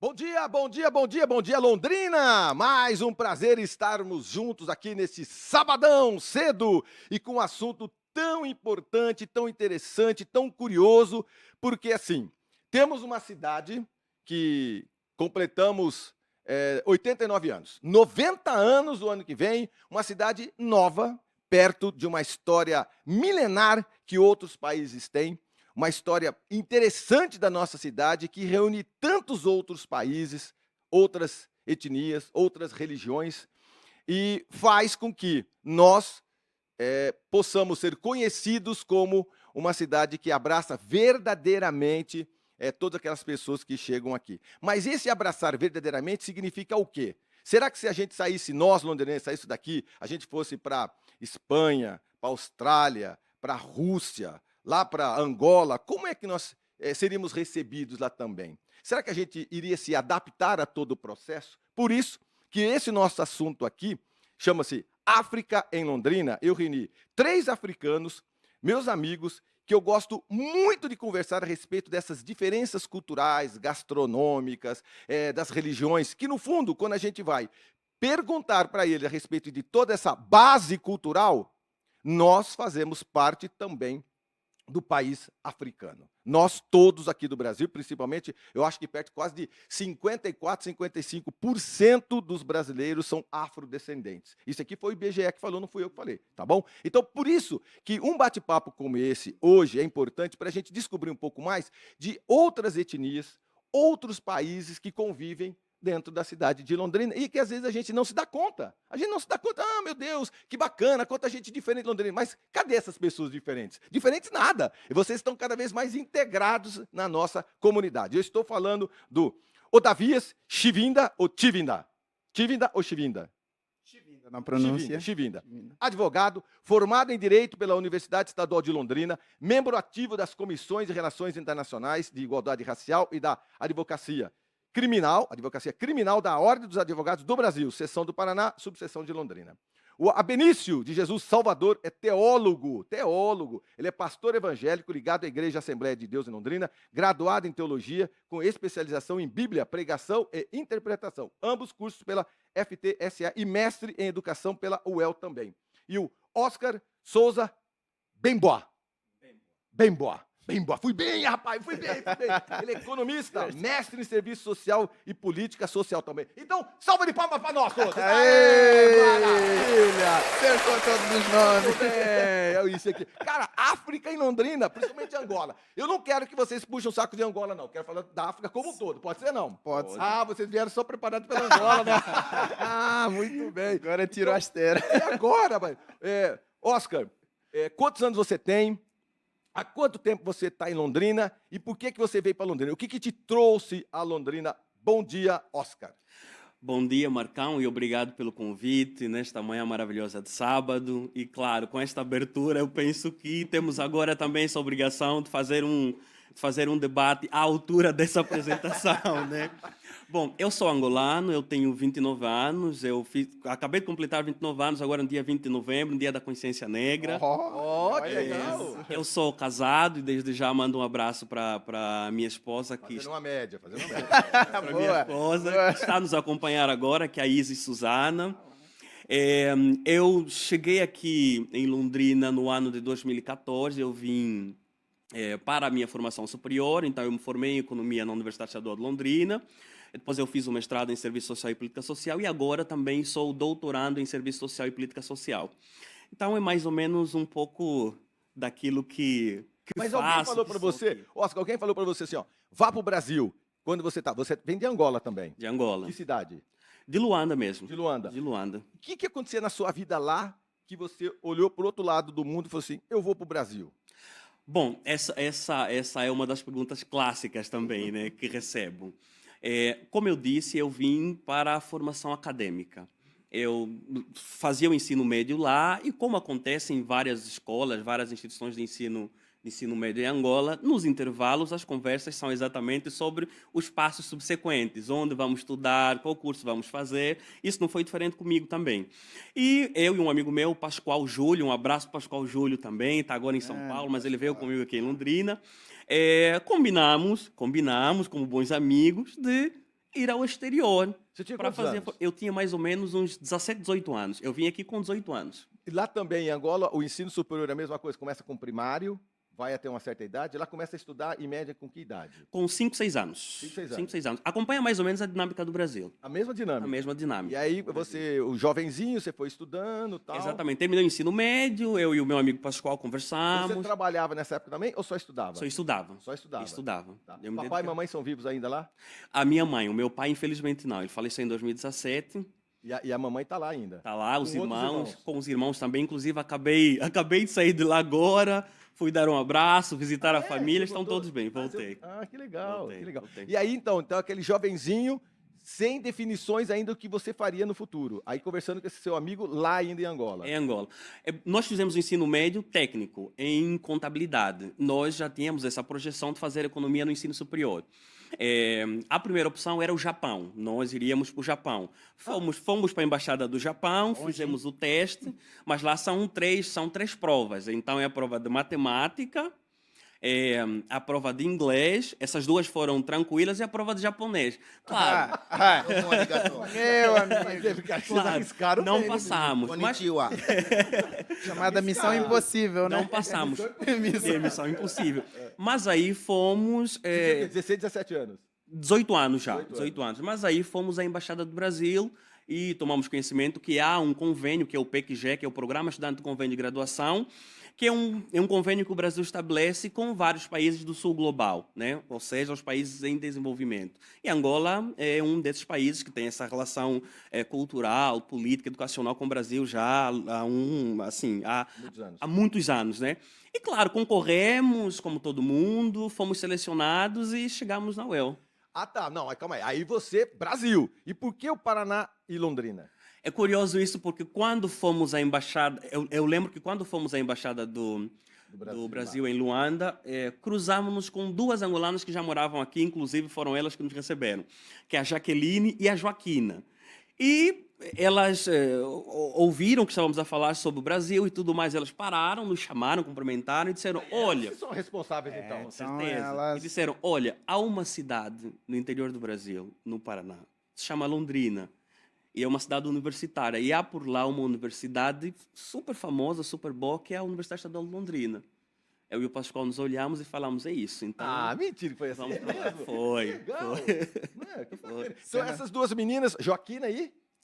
Bom dia, bom dia, bom dia, bom dia, Londrina! Mais um prazer estarmos juntos aqui nesse sabadão cedo e com um assunto tão importante, tão interessante, tão curioso, porque assim, temos uma cidade que completamos 89 anos, 90 anos o ano que vem, uma cidade nova, perto de uma história milenar que outros países têm, uma história interessante da nossa cidade que reúne tantos outros países, outras etnias, outras religiões e faz com que nós possamos ser conhecidos como uma cidade que abraça verdadeiramente todas aquelas pessoas que chegam aqui. Mas esse abraçar verdadeiramente significa o quê? Será que se a gente saísse, nós londrinenses, saísse daqui, a gente fosse para Espanha, para Austrália, para a Rússia, lá para Angola, como é que nós seríamos recebidos lá também? Será que a gente iria se adaptar a todo o processo? Por isso que esse nosso assunto aqui chama-se África em Londrina. Eu reuni 3 africanos, meus amigos, que eu gosto muito de conversar a respeito dessas diferenças culturais, gastronômicas, das religiões, que no fundo, quando a gente vai perguntar para ele a respeito de toda essa base cultural, nós fazemos parte também do país africano. Nós todos aqui do Brasil, principalmente, eu acho que perto quase de 54, 55% dos brasileiros são afrodescendentes. Isso aqui foi o IBGE que falou, não fui eu que falei, tá bom? Então, por isso que um bate-papo como esse hoje é importante para a gente descobrir um pouco mais de outras etnias, outros países que convivem dentro da cidade de Londrina e que às vezes a gente não se dá conta. A gente não se dá conta, meu Deus, que bacana, quanta gente diferente em Londrina. Mas cadê essas pessoas diferentes? Diferentes nada. E vocês estão cada vez mais integrados na nossa comunidade. Eu estou falando do Odavias Chivinda ou Tivinda? Tivinda ou Chivinda? Chivinda na pronúncia. Chivinda. Advogado, formado em Direito pela Universidade Estadual de Londrina, membro ativo das Comissões de Relações Internacionais de Igualdade Racial e da Advocacia Criminal da Ordem dos Advogados do Brasil, seção do Paraná, subseção de Londrina. O Abenício de Jesus Salvador é teólogo. Ele é pastor evangélico ligado à Igreja Assembleia de Deus em Londrina, graduado em teologia, com especialização em Bíblia, pregação e interpretação. Ambos cursos pela FTSA e mestre em educação pela UEL também. E o Oscar Souza Bemboa. Fui bem, rapaz, fui bem. Ele é economista, mestre em serviço social e política social também. Então, salva de palmas para nós todos. Aê, Maravilha! acertou todos os nomes. É isso aqui. Cara, África em Londrina, principalmente Angola. Eu não quero que vocês puxem o saco de Angola, não. Quero falar da África como um todo. Pode ser, não? Pode ser. Ah, vocês vieram só preparados pela Angola, né? Ah, muito bem. Agora tirou as teras. E agora, vai. Oscar, quantos anos você tem? Há quanto tempo você está em Londrina e por que você veio para Londrina? O que te trouxe a Londrina? Bom dia, Oscar. Bom dia, Marcão, e obrigado pelo convite nesta manhã maravilhosa de sábado. E, claro, com esta abertura, eu penso que temos agora também essa obrigação de fazer um debate à altura dessa apresentação, né? Bom, eu sou angolano, eu tenho 29 anos, acabei de completar 29 anos, agora no dia 20 de novembro, no dia da consciência negra. Que legal. Eu sou casado e desde já mando um abraço para minha esposa, Fazendo uma média. para minha esposa, que está nos acompanhar agora, que é a Isis Suzana. Eu cheguei aqui em Londrina no ano de 2014, eu vim para a minha formação superior, então eu me formei em Economia na Universidade Estadual de Londrina. Depois eu fiz um mestrado em Serviço Social e Política Social e agora também sou doutorando em Serviço Social e Política Social. Então é mais ou menos um pouco daquilo que Mas faço. alguém falou para você, Oscar, alguém falou para você assim, ó, vá para o Brasil. Quando você está, você vem de Angola também. De Angola. Que cidade? De Luanda mesmo. De Luanda. De Luanda. O que acontecia na sua vida lá que você olhou para o outro lado do mundo e falou assim, eu vou para o Brasil? Bom, essa é uma das perguntas clássicas também, né, que recebo. Como eu disse, eu vim para a formação acadêmica. Eu fazia o ensino médio lá e, como acontece em várias escolas, várias instituições de ensino médio em Angola, nos intervalos as conversas são exatamente sobre os passos subsequentes, onde vamos estudar, qual curso vamos fazer. Isso não foi diferente comigo também. E eu e um amigo meu, Pascoal Júlio, um abraço para Pascoal Júlio também, está agora em São Paulo, mas ele veio comigo aqui em Londrina. Combinamos, como bons amigos, de ir ao exterior. Você tinha Para quantos fazer. anos? Eu tinha mais ou menos uns 17, 18 anos. Eu vim aqui com 18 anos. E lá também, em Angola, o ensino superior é a mesma coisa, começa com primário, vai até uma certa idade, lá começa a estudar, em média, com que idade? Com 5, 6 anos. 5, 6 anos. 5, 6 anos. Acompanha mais ou menos a dinâmica do Brasil. A mesma A dinâmica. mesma E dinâmica. aí, você, o jovenzinho, você foi estudando e tal. Exatamente. Terminei o ensino médio, eu e o meu amigo Pascoal Você conversamos. trabalhava nessa época também ou só estudava? Só estudava. Só estudava. Estudava. Tá. Eu me Papai e dedicava. mamãe são vivos ainda lá? A minha mãe, o meu pai, infelizmente não. Ele faleceu em 2017. E a mamãe tá lá ainda? Tá lá, os Com outros irmãos, irmãos. com os irmãos também. Inclusive, acabei de sair de lá agora. Fui dar um abraço, visitar a família. Você Estão voltou? todos bem. Voltei. Que legal, Voltei, que legal. voltei. E aí, então, aquele jovenzinho, sem definições ainda do que você faria no futuro. Aí, conversando com esse seu amigo lá ainda em Angola. Em Angola. Nós fizemos o ensino médio técnico em contabilidade. Nós já tínhamos essa projeção de fazer economia no ensino superior. A primeira opção era o Japão. Nós iríamos para o Japão. Fomos para a Embaixada do Japão, fizemos o teste, mas lá são três provas. Então, é a prova de matemática, a prova de inglês, essas duas foram tranquilas, e a prova de japonês. Claro, Meu amigo. Vocês claro, arriscaram não bem, né, passamos. Mas Konnichiwa. Chamada Missão Impossível, né? não passamos. Missão- Missão impossível. Mas aí fomos... menino? 16, 17 anos. 18 anos já, 18 18 anos. Mas aí fomos à Embaixada do Brasil e tomamos conhecimento que há um convênio, que é o PECG, que é o Programa Estudante de Convênio de Graduação, que é um convênio que o Brasil estabelece com vários países do sul global, né? Ou seja, os países em desenvolvimento. E Angola é um desses países que tem essa relação cultural, política, educacional com o Brasil já Muitos anos. há muitos anos, né? E, claro, concorremos, como todo mundo, fomos selecionados e chegamos na UEL. Ah, tá. Não, mas calma aí. Aí você, Brasil. E por que o Paraná e Londrina? É curioso isso, porque quando fomos à embaixada, eu lembro que quando fomos à embaixada do Brasil em Luanda, cruzamos-nos com duas angolanas que já moravam aqui, inclusive foram elas que nos receberam, que é a Jaqueline e a Joaquina. E elas ouviram que estávamos a falar sobre o Brasil e tudo mais, elas pararam, nos chamaram, cumprimentaram e disseram, olha... Vocês são responsáveis, então. Com Então, certeza. elas- E disseram, olha, há uma cidade no interior do Brasil, no Paraná, se chama Londrina, e é uma cidade universitária, e há por lá uma universidade super famosa, super boa, que é a Universidade Estadual de Londrina. Eu e o Pascoal nos olhamos e falamos, é isso, então Ah, mentira que foi assim. vamos pra lá. mesmo? Foi, Que legal. foi. Né, que bacana. Então, essas duas meninas, Joaquina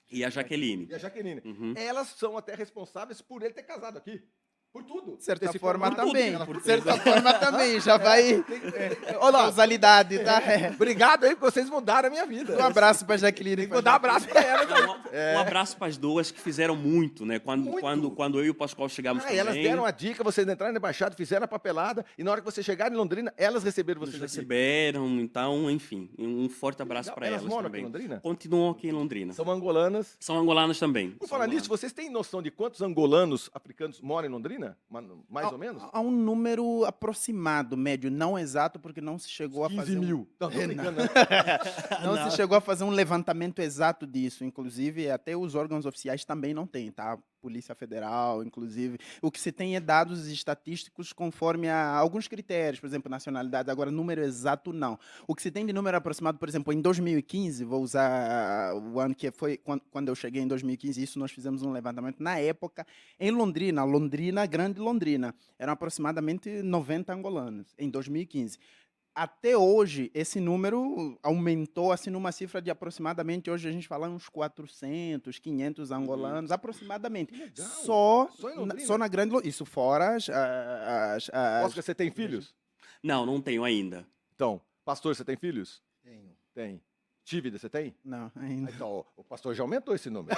E a Jaqueline. e a Jaqueline, Uhum. elas são até responsáveis por ele ter casado aqui. Por tudo. De certa Desse forma formato. também. tudo. De certa forma também. Já vai. Olha lá. Causalidade, tá? É. Obrigado aí, porque vocês mudaram a minha vida. Um abraço pra Jaqueline. Tem que mandar um abraço pra elas. Um abraço para as duas que fizeram muito, né? Muito. Quando eu e o Pascoal chegamos Ah, também. elas deram a dica, vocês entraram na embaixada, fizeram a papelada, e na hora que vocês chegaram em Londrina, elas receberam Nos vocês aqui. receberam, então, enfim, um forte abraço legal. para Elas elas moram também. aqui em Londrina? Continuam aqui em Londrina. São angolanas. São angolanas também. Por São falar nisso, angolanas. vocês têm noção de quantos angolanos africanos moram em Londrina? Mais ou menos? Há um número aproximado, médio, não exato, porque não se chegou a 15 fazer. mil. Não, tô brincando, né? Não se chegou a fazer um levantamento exato disso. Inclusive, até os órgãos oficiais também não têm, tá? Polícia Federal, inclusive. O que se tem é dados estatísticos conforme a alguns critérios, por exemplo, nacionalidade. Agora, número exato, não. O que se tem de número aproximado, por exemplo, em 2015, vou usar o ano que foi quando eu cheguei em 2015, isso nós fizemos um levantamento. Na época, em Londrina, Grande Londrina, eram aproximadamente 90 angolanos, em 2015. Até hoje, esse número aumentou assim numa cifra de aproximadamente, hoje a gente fala uns 400, 500 angolanos, aproximadamente. legal. Só, Só em Londrina? só na Grande Londrina. Isso fora Oscar, você tem filhos? Não tenho ainda. Então, pastor, você tem filhos? Tenho. Tem. Tívida, você tem? Não, Ah, ainda. então, o pastor já aumentou esse número.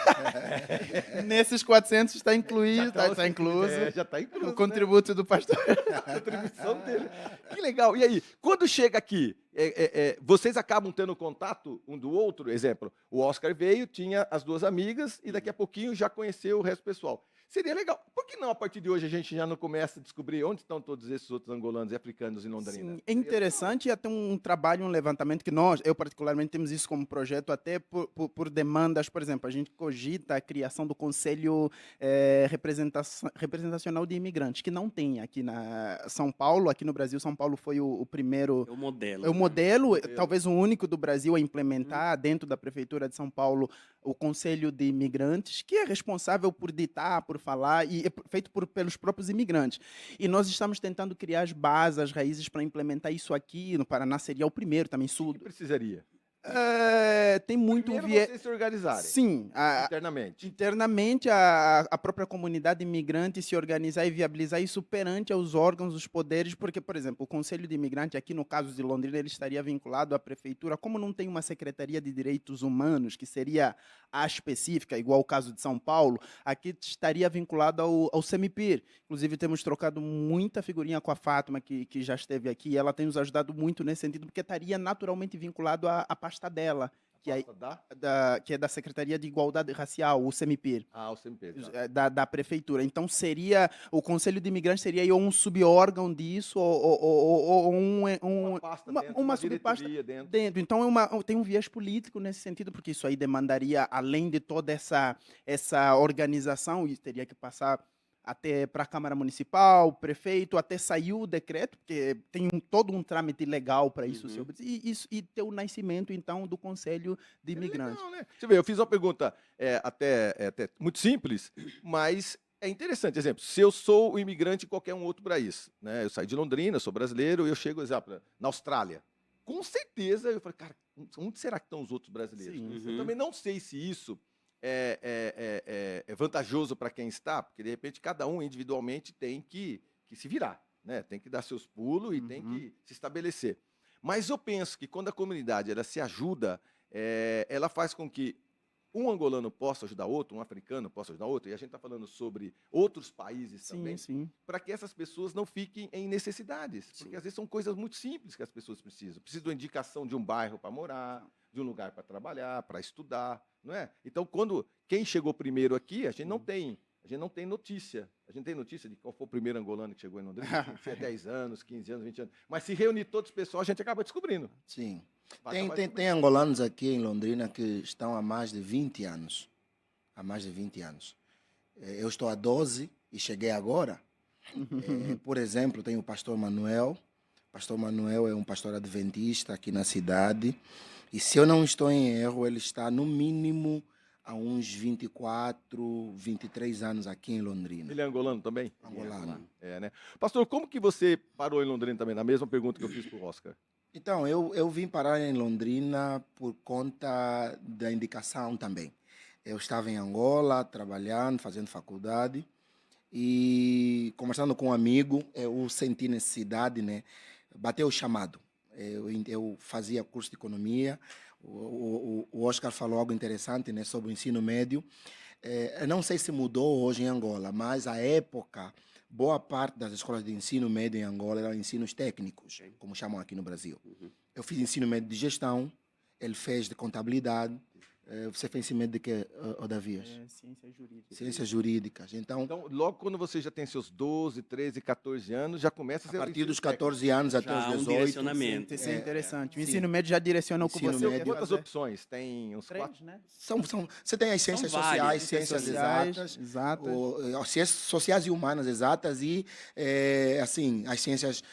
Nesses 400 está incluído, Já está incluso já está incluso. o contributo do pastor. A contribuição dele. Que legal. E aí, quando chega aqui, vocês acabam tendo contato um do outro? Exemplo, o Oscar veio, tinha as duas amigas e daqui a pouquinho já conheceu o resto do pessoal. Seria legal. Por que não, a partir de hoje, a gente já não começa a descobrir onde estão todos esses outros angolanos e africanos em Londrina? Sim, é interessante e até um trabalho, um levantamento que eu particularmente, temos isso como projeto até por demandas. Por exemplo, a gente cogita a criação do Conselho Representacional de Imigrantes, que não tem aqui na São Paulo. Aqui no Brasil, São Paulo foi o primeiro. É o modelo. É o né? modelo, talvez o único do Brasil a implementar dentro da Prefeitura de São Paulo o Conselho de Imigrantes, que é responsável por ditar, por falar, e é feito pelos próprios imigrantes. E nós estamos tentando criar as bases, as raízes para implementar isso aqui. No Paraná seria o primeiro, também O sul. que precisaria? Tem muito Primeiro viés. vocês se organizarem Sim, internamente. internamente a própria comunidade imigrante se organizar e viabilizar isso perante aos órgãos, os poderes, porque, por exemplo, o Conselho de Imigrante, aqui no caso de Londrina, ele estaria vinculado à prefeitura, como não tem uma Secretaria de Direitos Humanos, que seria a específica, igual o caso de São Paulo, aqui estaria vinculado ao CEMIPIR. Inclusive, temos trocado muita figurinha com a Fátima, que já esteve aqui, e ela tem nos ajudado muito nesse sentido, porque estaria naturalmente vinculado à pasta dela, que é, Pasta da? que é da Secretaria de Igualdade Racial, o CEMIPIR, Ah, o CMP. Tá. da prefeitura. Então, o Conselho de Imigrantes seria aí ou um subórgão disso, ou Uma pasta dentro, uma subpasta diretoria dentro. dentro. Então, tem um viés político nesse sentido, porque isso aí demandaria, além de toda essa organização, e teria que passar até para a Câmara Municipal, prefeito, até sair o decreto, porque tem todo um trâmite legal para isso, Uhum. e ter o nascimento, então, do Conselho de Imigrantes. Legal, né? Você vê, eu fiz uma pergunta até muito simples, mas é interessante. Exemplo, se eu sou um imigrante em qualquer um outro país, né? Eu saí de Londrina, sou brasileiro, e eu chego, exemplo, na Austrália. Com certeza, eu falei, cara, onde será que estão os outros brasileiros? Sim. Eu Uhum. também não sei se isso é vantajoso para quem está, porque de repente cada um individualmente tem que se virar, né? Tem que dar seus pulos e tem que se estabelecer. Mas eu penso que quando a comunidade ela se ajuda, ela faz com que um angolano possa ajudar outro, um africano possa ajudar outro, e a gente está falando sobre outros países também, Sim. para que essas pessoas não fiquem em necessidades. Porque às vezes são coisas muito simples que as pessoas precisam. Precisam de uma indicação de um bairro para morar, de um lugar para trabalhar, para estudar, não é? Então, quem chegou primeiro aqui, a gente não tem notícia. A gente tem notícia de qual foi o primeiro angolano que chegou em Londrina, se é 10 anos, 15 anos, 20 anos. Mas se reunir todos os pessoal, a gente acaba descobrindo. Sim. Vai Tem, acabar tem, descobrindo. tem angolanos aqui em Londrina que estão há mais de 20 anos. Há mais de 20 anos. Eu estou há 12 e cheguei agora. Por exemplo, tem o pastor Manuel. O pastor Manuel é um pastor adventista aqui na cidade. E se eu não estou em erro, ele está no mínimo há uns 24, 23 anos aqui em Londrina. Ele é angolano também? Angolano. Né? Pastor, como que você parou em Londrina também? Na mesma pergunta que eu fiz para o Oscar. Então, eu vim parar em Londrina por conta da indicação também. Eu estava em Angola, trabalhando, fazendo faculdade, e conversando com um amigo, eu senti necessidade, né? Bateu o chamado. Eu fazia curso de economia, o Oscar falou algo interessante, né, sobre o ensino médio. Eu não sei se mudou hoje em Angola, mas à época, boa parte das escolas de ensino médio em Angola eram ensinos técnicos, como chamam aqui no Brasil. Eu fiz ensino médio de gestão, ele fez de contabilidade. Você fez ensino médio de quê, Odavias? Ciências jurídicas. Ciências jurídicas. Então, Então, logo quando você já tem seus 12, 13, 14 anos, já começa a a ser partir ensino dos técnico. 14 anos até Já há os um 18. direcionamento. Isso é interessante. O sim. ensino médio já direciona o que Ensino você Tem médio. quer quantas fazer. opções? Tem uns Três, 4. né? Você tem as ciências São sociais, várias. ciências Sociais, exatas, exatas. ciências sociais e humanas exatas e, assim, as ciências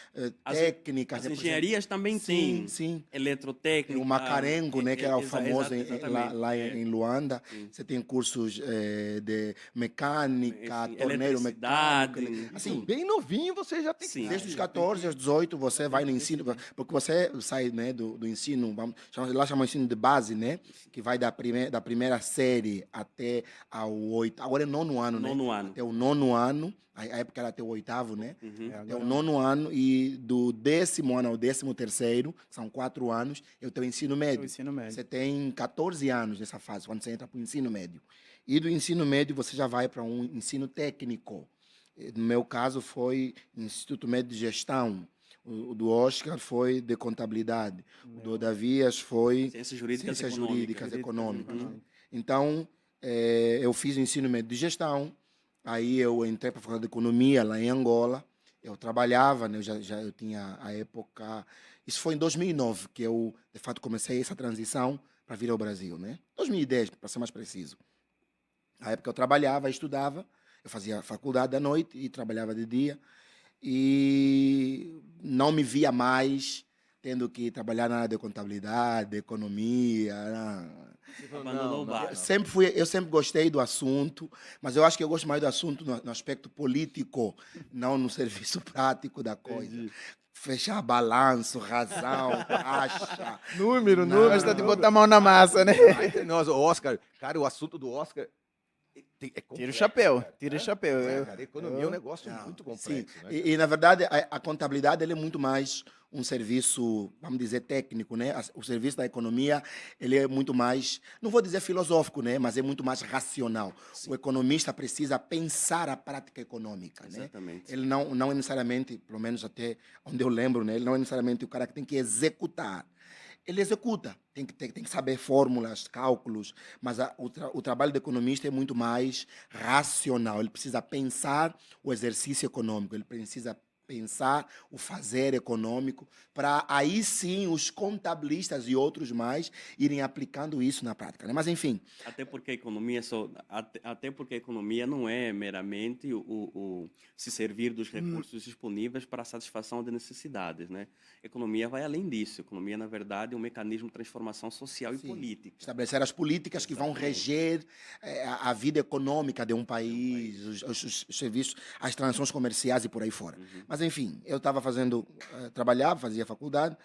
As- técnicas. As por exemplo. engenharias também têm Sim. eletrotécnica. O Macarengo, né, que era o famoso exatamente. lá em Luanda. Sim. Você tem cursos de mecânica, Sim, torneiro mecânico. eletricidade. Assim, Bem novinho, você já tem Sim. que... desde os 14 aos 18 você vai no ensino, porque você sai, né, do ensino, lá chama ensino de base, né, que vai da primeira série até ao 8º, agora é nono ano, né? Nono ano. Até o nono ano, a época era até o 8º, né? Uhum. É o nono ano e do 10º ano ao 13º, são 4 anos, é o teu ensino médio. O ensino médio. Você tem 14 anos nessa fase, quando você entra para o ensino médio. E do ensino médio você já vai para um ensino técnico. No meu caso foi Instituto Médio de Gestão. O do Oscar foi de contabilidade. O do Odavias foi Ciências jurídicas ciências econômicas. jurídicas econômicas. Uhum. Então, eu fiz o ensino médio de gestão, Aí eu entrei para a Faculdade de Economia lá em Angola. Eu trabalhava, né? Eu tinha a época. Isso foi em 2009 que eu, de fato, comecei essa transição para vir ao Brasil, né? 2010, para ser mais preciso. Na época eu trabalhava, estudava, eu fazia faculdade à noite e trabalhava de dia. E não me via mais tendo que trabalhar na área de contabilidade, de economia. Você falou, Abandonou o não, barco. Eu sempre gostei do assunto, mas eu acho que eu gosto mais do assunto no aspecto político, não no serviço prático da coisa. entendi. Fechar balanço, razão, taxa. Número, Não. Gosta de botar a mão na massa, né? Aí tem nós, o Oscar. Cara, o assunto do Oscar é Tira o complexo, chapéu, cara, tira o né? chapéu. Não é, cara? Economia é um negócio Não, muito sim. complexo, né, E, na verdade, a contabilidade ele é muito mais um serviço, vamos dizer, técnico, né? O serviço da economia, ele é muito mais, não vou dizer filosófico, né? Mas é muito mais racional. O economista precisa pensar a prática econômica, né? Exatamente. Ele não é necessariamente, pelo menos até onde eu lembro, né? Ele não é necessariamente o cara que tem que executar. Ele executa, tem que saber fórmulas, cálculos, mas o trabalho do economista é muito mais racional. Ele precisa pensar o exercício econômico, ele precisa pensar o fazer econômico, para aí sim os contabilistas e outros mais irem aplicando isso na prática, né? Mas, enfim, Até porque a economia até porque a economia não é meramente o se servir dos recursos disponíveis para a satisfação de necessidades, né? A economia vai além disso. A economia, na verdade, é um mecanismo de transformação social e sim, política. estabelecer as políticas que vão Exatamente. reger a vida econômica de um país, os serviços, as transações comerciais e por aí fora. Mas, enfim, eu estava trabalhava, fazia faculdade,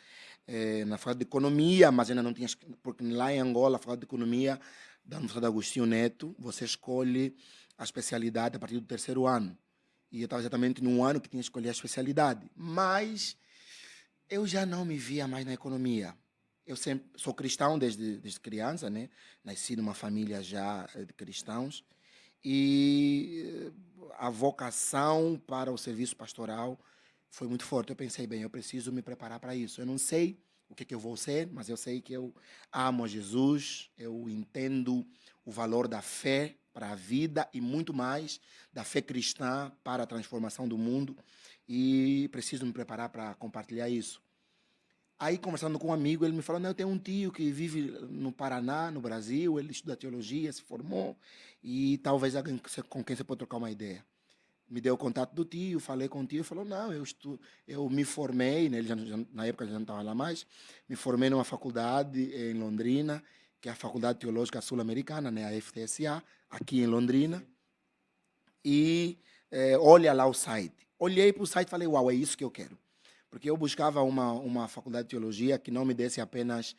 na faculdade de economia, mas ainda não tinha, porque lá em Angola, a faculdade de economia da Universidade Agostinho Neto, você escolhe a especialidade a partir do terceiro ano. E eu estava exatamente no ano que tinha que escolher a especialidade. Mas eu já não me via mais na economia. Eu sempre sou cristão desde criança, né? Nasci numa família já de cristãos. E a vocação para o serviço pastoral foi muito forte. Eu pensei, bem, eu preciso me preparar para isso. Eu não sei o que eu vou ser, mas eu sei que eu amo a Jesus, eu entendo o valor da fé para a vida e muito mais da fé cristã para a transformação do mundo e preciso me preparar para compartilhar isso. Aí, conversando com um amigo, ele me falou, não, eu tenho um tio que vive no Paraná, no Brasil, ele estuda teologia, se formou, e talvez alguém com quem você pode trocar uma ideia. Me deu o contato do tio, falei com o tio, falou, não, eu me formei, né, ele na época ele já não estava lá mais, me formei numa faculdade em Londrina, que é a Faculdade Teológica Sul-Americana, né, a FTSA, aqui em Londrina, e olha lá o site. Olhei para o site e falei, uau, é isso que eu quero. Porque eu buscava uma faculdade de teologia que não me desse apenas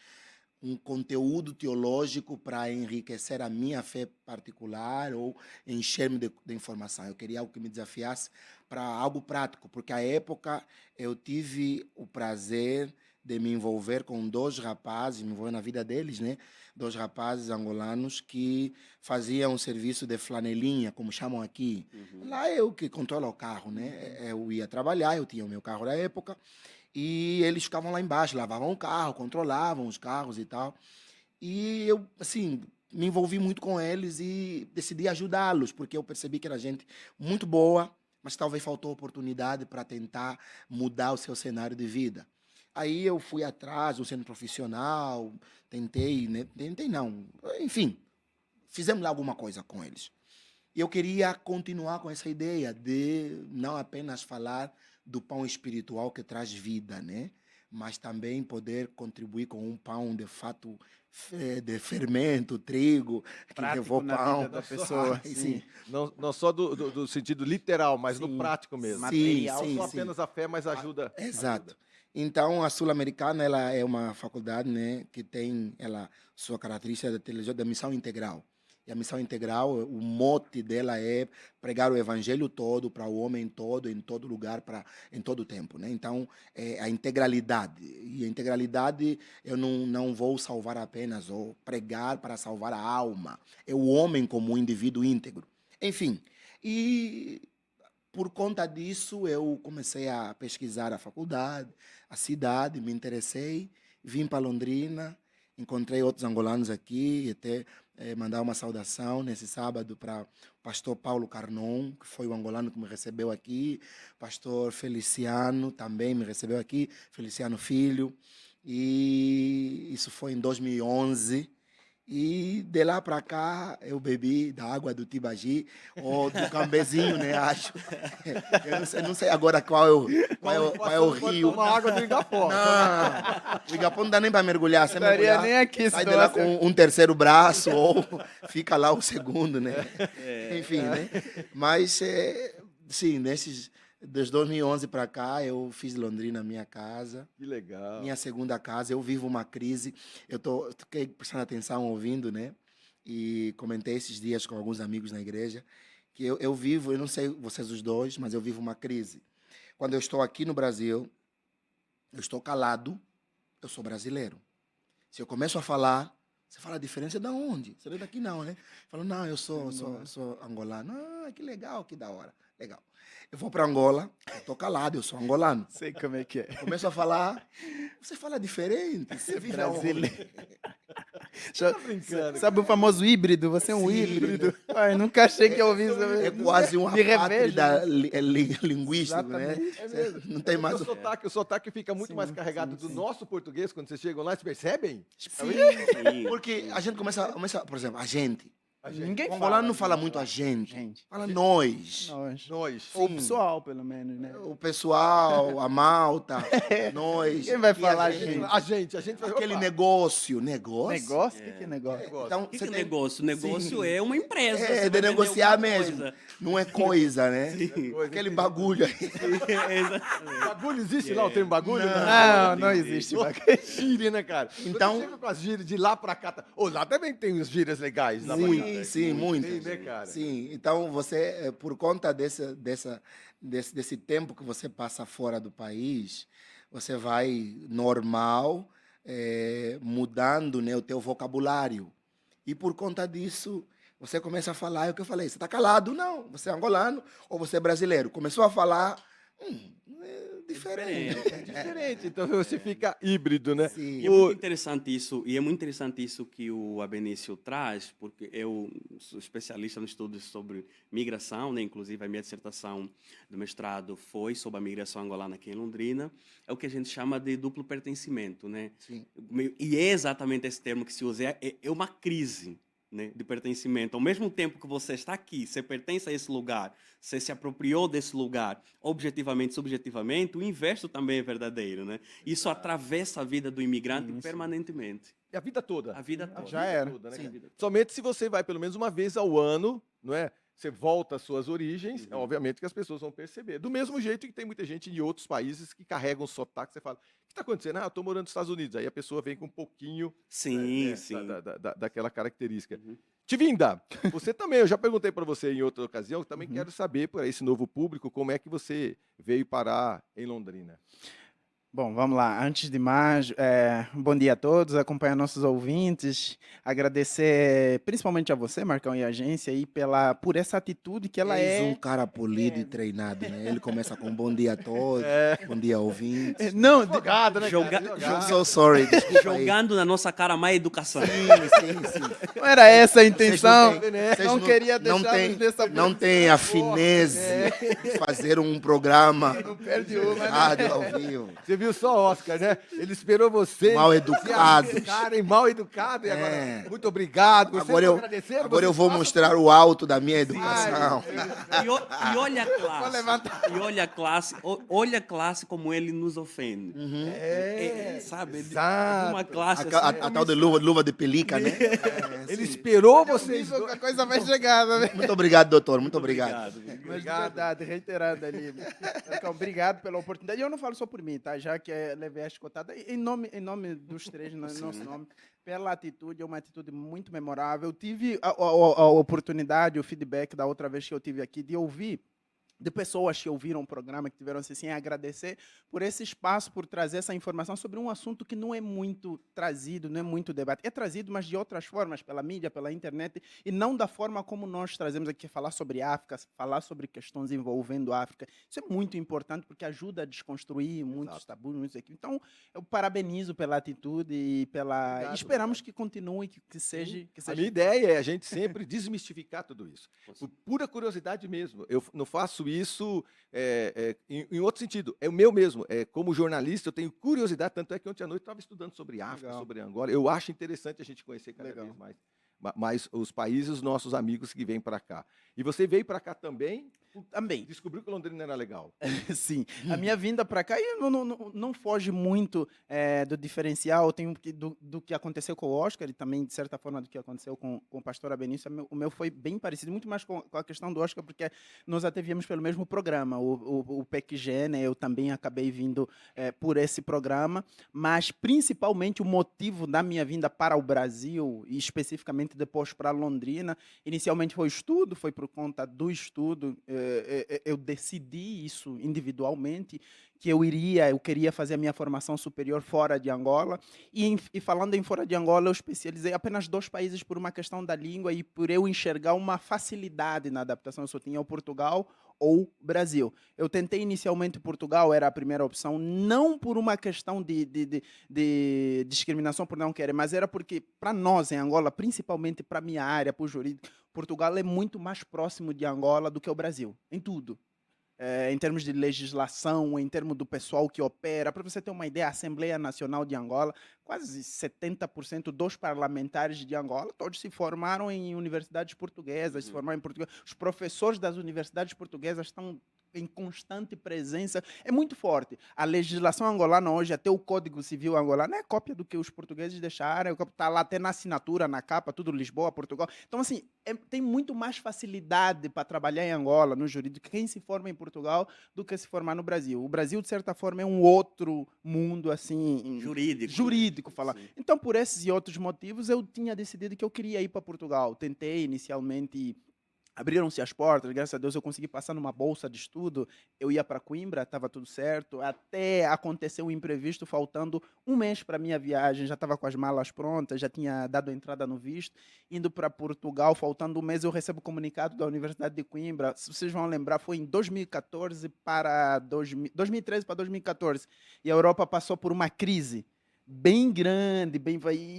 um conteúdo teológico para enriquecer a minha fé particular ou encher-me de informação. Eu queria algo que me desafiasse para algo prático, porque à época eu tive o prazer de me envolver com dois rapazes, me envolver na vida deles, né? Dois rapazes angolanos que faziam um serviço de flanelinha, como chamam aqui. Lá eu que controlo o carro, né? Eu ia trabalhar, eu tinha o meu carro na época, e eles ficavam lá embaixo, lavavam o carro, controlavam os carros e tal. E eu, assim, me envolvi muito com eles e decidi ajudá-los, porque eu percebi que era gente muito boa, mas talvez faltou oportunidade para tentar mudar o seu cenário de vida. Aí eu fui atrás do centro profissional, tentei, né? Tentei não, enfim, fizemos lá alguma coisa com eles. E eu queria continuar com essa ideia de não apenas falar do pão espiritual que traz vida, né? Mas também poder contribuir com um pão de fato de fermento, trigo, que Prático levou na pão. vida da pessoa, Ai, sim. Não só do sentido literal, mas no Sim. prático mesmo. Material, Não só sim. apenas a fé, mas ajuda. Exato. Então, a Sul-Americana ela é uma faculdade, né, que tem sua característica da missão integral. E a missão integral, o mote dela é pregar o evangelho todo para o homem todo, em todo lugar, em todo tempo, né? Então, é a integralidade. E a integralidade, eu não vou salvar apenas, ou pregar para salvar a alma. É o homem como um indivíduo íntegro. Enfim, e por conta disso, eu comecei a pesquisar a faculdade, a cidade, me interessei, vim para Londrina, encontrei outros angolanos aqui, e até mandar uma saudação nesse sábado para o pastor Paulo Carnon, que foi o angolano que me recebeu aqui, pastor Feliciano também me recebeu aqui, Feliciano Filho, e isso foi em 2011. E de lá para cá eu bebi da água do Tibagi ou do Cambezinho, né? Acho. Eu não sei agora qual é o rio. Uma água do Igapó. Não, o Igapó não dá nem para mergulhar. Você Estaria mergulhar, nem aqui, sai de lá com um terceiro braço ou fica lá o segundo, né? Enfim, né? Mas, sim, dos 2011 para cá, eu fiz Londrina a minha casa. Que legal. Minha segunda casa. Eu vivo uma crise. Fiquei prestando atenção, ouvindo, né? E comentei esses dias com alguns amigos na igreja que eu vivo, eu não sei vocês os dois, mas eu vivo uma crise. Quando eu estou aqui no Brasil, eu estou calado, eu sou brasileiro. Se eu começo a falar, você fala a diferença de onde? Você não é daqui não, né? Falo, não, eu sou angolano. Ah, que legal, que da hora. Legal. Eu vou para Angola, eu estou calado, eu sou angolano. Sei como é que é. Começo a falar, você fala diferente. Você vive Brasileiro. Tá brincando. Sabe o famoso híbrido? Você é um híbrido. Ai, nunca achei que eu ouvi isso. É quase uma Me revejo. apátrida linguística, né? Exatamente. É mesmo. Não tem mais O sotaque fica muito Sim, mais carregado sim, do sim. nosso português quando vocês chegam lá, vocês percebem? Sim. Porque a gente começa, por exemplo, a gente. Ninguém O angolano não fala muito a gente. Gente. Fala nós. Nós. Ou o pessoal, pelo menos, né? O pessoal, a malta, nós. Quem vai E falar a gente? A gente vai. Aquele Opa, negócio. Negócio? O que é negócio? negócio. Então, O que você é tem- negócio? Negócio Sim. é uma empresa. É, você de vai vender negociar alguma mesmo. coisa. Não é coisa, né? Sim. Aquele bagulho aí. Bagulho existe lá o termo bagulho? Não existe. Gíria, né, cara? Então- Quando chega com as gírias de lá pra cá. Ô, lá também tem uns gírias legais. Lá pra cá. Sim, sim, muitas. Tem, né, cara? Sim, então você, por conta desse tempo que você passa fora do país, você vai normal, mudando, né, o teu vocabulário. E por conta disso, você começa a falar, é o que eu falei, você está calado? Não, você é angolano ou você é brasileiro. Começou a falar, é diferente. É diferente, então você fica híbrido, né? Sim. E é muito interessante isso, que o Abenício traz, porque eu sou especialista no estudo sobre migração, né? Inclusive a minha dissertação do mestrado foi sobre a migração angolana aqui em Londrina. É o que a gente chama de duplo pertencimento, né? Sim. E é exatamente esse termo que se usa, é uma crise, né, de pertencimento. Ao mesmo tempo que você está aqui, você pertence a esse lugar, você se apropriou desse lugar, objetivamente, subjetivamente, o inverso também é verdadeiro, né? Isso atravessa a vida do imigrante permanentemente. E a vida toda. A vida toda. Já era. Toda, né, Sim. cara? Somente se você vai pelo menos uma vez ao ano, não é? Você volta às suas origens, obviamente que as pessoas vão perceber. Do mesmo jeito que tem muita gente de outros países que carregam sotaque, você fala, o que está acontecendo? Ah, eu estou morando nos Estados Unidos. Aí a pessoa vem com um pouquinho Sim, né, sim. daquela característica. Tivinda, você também, eu já perguntei para você em outra ocasião, eu também quero saber para esse novo público como é que você veio parar em Londrina. Bom, vamos lá. Antes de mais, bom dia a todos, acompanhar nossos ouvintes, agradecer principalmente a você, Marcão, e a agência, aí, por essa atitude que ela És é... um cara polido e treinado, né? Ele começa com bom dia a todos, bom dia ouvintes. Não, Jogado, né, Joga- cara? I'm Jogado. so sorry, desculpa aí. Jogando na nossa cara mais educação. Sim. não era essa a intenção. Vocês Não queria não deixar tem, dessa não tem a finese de fazer um programa perde uma, né? rádio ao vivo. Você viu só, Oscar, né? Ele esperou você. Mal educado. Mal educado. E agora, É. muito obrigado. Vocês Agora não eu, agradeceram, agora eu vocês vou façam- mostrar o alto da minha educação. E olha a classe. E olha a classe como ele nos ofende. Sabe? Exato. Uma classe A assim, tal de luva de pelica, né? Ele esperou vocês. Isso, a coisa vai chegar, né? Muito obrigado, doutor. Muito obrigado. Mas de verdade, reiterando ali. Marcão, obrigado pela oportunidade. E eu não falo só por mim, tá? Já que levei a escotada, em nome dos três, no nosso nome, pela atitude, é uma atitude muito memorável. Eu tive a oportunidade, o feedback da outra vez que eu tive aqui, de ouvir de pessoas que ouviram o programa, que tiveram assim, a agradecer por esse espaço, por trazer essa informação sobre um assunto que não é muito trazido, não é muito debate. É trazido, mas de outras formas, pela mídia, pela internet, e não da forma como nós trazemos aqui, falar sobre África, falar sobre questões envolvendo a África. Isso é muito importante, porque ajuda a desconstruir muitos tabus, muitos aqui. Então, eu parabenizo pela atitude e pela... Obrigado, esperamos que continue, que seja... Que A seja... minha ideia é a gente sempre desmistificar tudo isso. Por pura curiosidade mesmo. Eu não faço isso em outro sentido. É o meu mesmo. Como jornalista, eu tenho curiosidade. Tanto é que ontem à noite eu estava estudando sobre África, Legal. sobre Angola. Eu acho interessante a gente conhecer cada Legal. vez mais os países, os nossos amigos que vêm para cá. E você veio para cá também, Também. descobriu que Londrina era legal. Sim, a minha vinda para cá não foge muito do diferencial do que aconteceu com o Oscar e também, de certa forma, do que aconteceu com o pastor Abenício. O meu foi bem parecido, muito mais com a questão do Oscar, porque nós até viemos pelo mesmo programa, o PECG, né? Eu também acabei vindo por esse programa, mas principalmente o motivo da minha vinda para o Brasil, e especificamente depois para Londrina, inicialmente foi o estudo, foi por conta do estudo. Eu decidi isso individualmente, que eu queria fazer a minha formação superior fora de Angola, e falando em fora de Angola, eu especializei apenas 2 países por uma questão da língua e por eu enxergar uma facilidade na adaptação. Eu só tinha o Portugal ou Brasil. Eu tentei inicialmente Portugal, era a primeira opção, não por uma questão de discriminação por não querer, mas era porque, para nós em Angola, principalmente para a minha área, para o jurídico, Portugal é muito mais próximo de Angola do que o Brasil, em tudo. Em termos de legislação, em termos do pessoal que opera. Para você ter uma ideia, a Assembleia Nacional de Angola, quase 70% dos parlamentares de Angola, todos se formaram em universidades portuguesas, se formaram em Portugal. Os professores das universidades portuguesas estão em constante presença, é muito forte. A legislação angolana hoje, até o Código Civil angolano, é cópia do que os portugueses deixaram, está lá até na assinatura, na capa, tudo Lisboa, Portugal. Então, assim, tem muito mais facilidade para trabalhar em Angola, no jurídico, quem se forma em Portugal do que se formar no Brasil. O Brasil, de certa forma, é um outro mundo, assim... Jurídico, falar. Sim. Então, por esses e outros motivos, eu tinha decidido que eu queria ir para Portugal. Tentei, inicialmente... Abriram-se as portas, graças a Deus eu consegui passar numa bolsa de estudo, eu ia para Coimbra, estava tudo certo, até aconteceu um imprevisto, faltando um mês para a minha viagem, já estava com as malas prontas, já tinha dado a entrada no visto, indo para Portugal, faltando um mês eu recebo o comunicado da Universidade de Coimbra, se vocês vão lembrar, foi em 2013 para 2014, e a Europa passou por uma crise bem grande,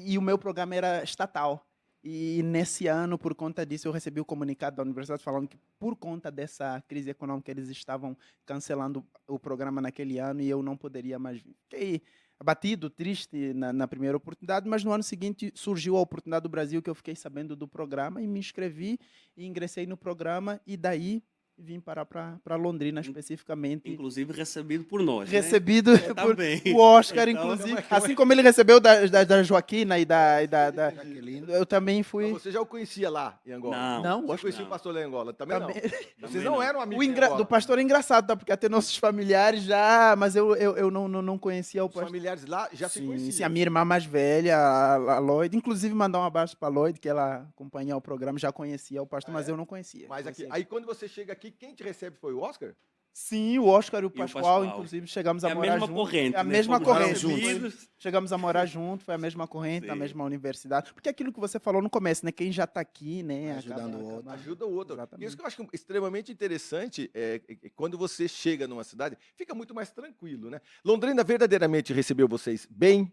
e o meu programa era estatal. E nesse ano, por conta disso, eu recebi o comunicado da universidade falando que, por conta dessa crise econômica, eles estavam cancelando o programa naquele ano e eu não poderia mais vir. Fiquei abatido, triste na primeira oportunidade, mas no ano seguinte surgiu a oportunidade do Brasil, que eu fiquei sabendo do programa e me inscrevi e ingressei no programa e daí vim parar para Londrina especificamente. Inclusive recebido por nós. Recebido Né? por Também. o Oscar, Então, inclusive. Assim como ele recebeu da Joaquina e da Jaqueline. eu também fui. Mas você já o conhecia lá em Angola? Não, Você Oscar conhecia o não. pastor lá em Angola? Também não. Também- Vocês não eram amigos O do pastor é engraçado, tá? Porque até nossos familiares já, mas eu não conhecia o Os pastor. familiares lá já se Sim, conheciam. sim, a minha irmã mais velha, a Lloyd, inclusive mandar um abraço para a Lloyd, que ela acompanha o programa, já conhecia o pastor, mas eu não conhecia. Mas aqui, Conhecia. aí quando você chega aqui, quem te recebe foi o Oscar? Sim, o Oscar e o o Pascoal, Pascoal. inclusive, chegamos É a a morar mesma juntos. corrente. É a né? mesma Fomos corrente. recebidos. Chegamos a morar junto, foi a mesma corrente, a Sim. mesma universidade. Porque aquilo que você falou no começo, né? Quem já está aqui, né? Ajudando o outro. Ajuda o outro. Exatamente. Isso que eu acho extremamente interessante é quando você chega numa cidade, fica muito mais tranquilo, né? Londrina verdadeiramente recebeu vocês bem,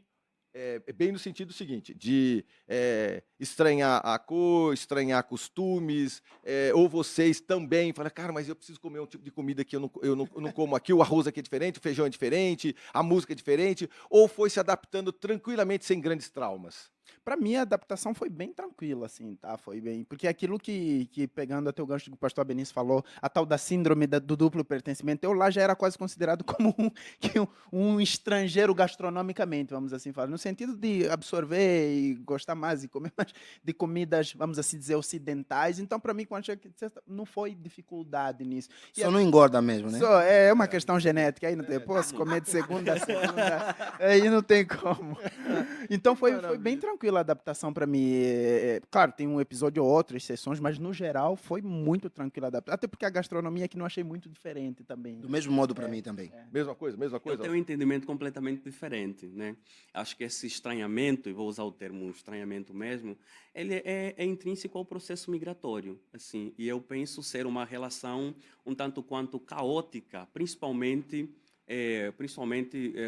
bem no sentido seguinte, de estranhar a cor, estranhar costumes, ou vocês também falam, cara, mas eu preciso comer um tipo de comida que eu não como aqui, o arroz aqui é diferente, o feijão é diferente, a música é diferente, ou foi se adaptando tranquilamente sem grandes traumas? Para mim, a adaptação foi bem tranquila, assim, tá? Foi bem. Porque aquilo que pegando até o gancho que o pastor Benício falou, a tal da síndrome do duplo pertencimento, eu lá já era quase considerado como um estrangeiro gastronomicamente, vamos assim falar, no sentido de absorver e gostar mais e comer mais de comidas, vamos assim dizer, ocidentais. Então, para mim, quando cheguei, não foi dificuldade nisso. E Só não engorda mesmo, né? Só, é uma questão genética, aí não tem. Posso comer de segunda a segunda, aí não tem como. Então foi bem tranquilo. tranquila a adaptação para mim. Claro, tem um episódio ou outro, exceções, mas no geral foi muito tranquila a adaptação. Até porque a gastronomia aqui não achei muito diferente também. Do mesmo modo para mim também. Mesma coisa, mesma Eu coisa. tenho um entendimento completamente diferente, né? Acho que esse estranhamento, e vou usar o termo estranhamento mesmo, ele é intrínseco ao processo migratório, assim, e eu penso ser uma relação um tanto quanto caótica, principalmente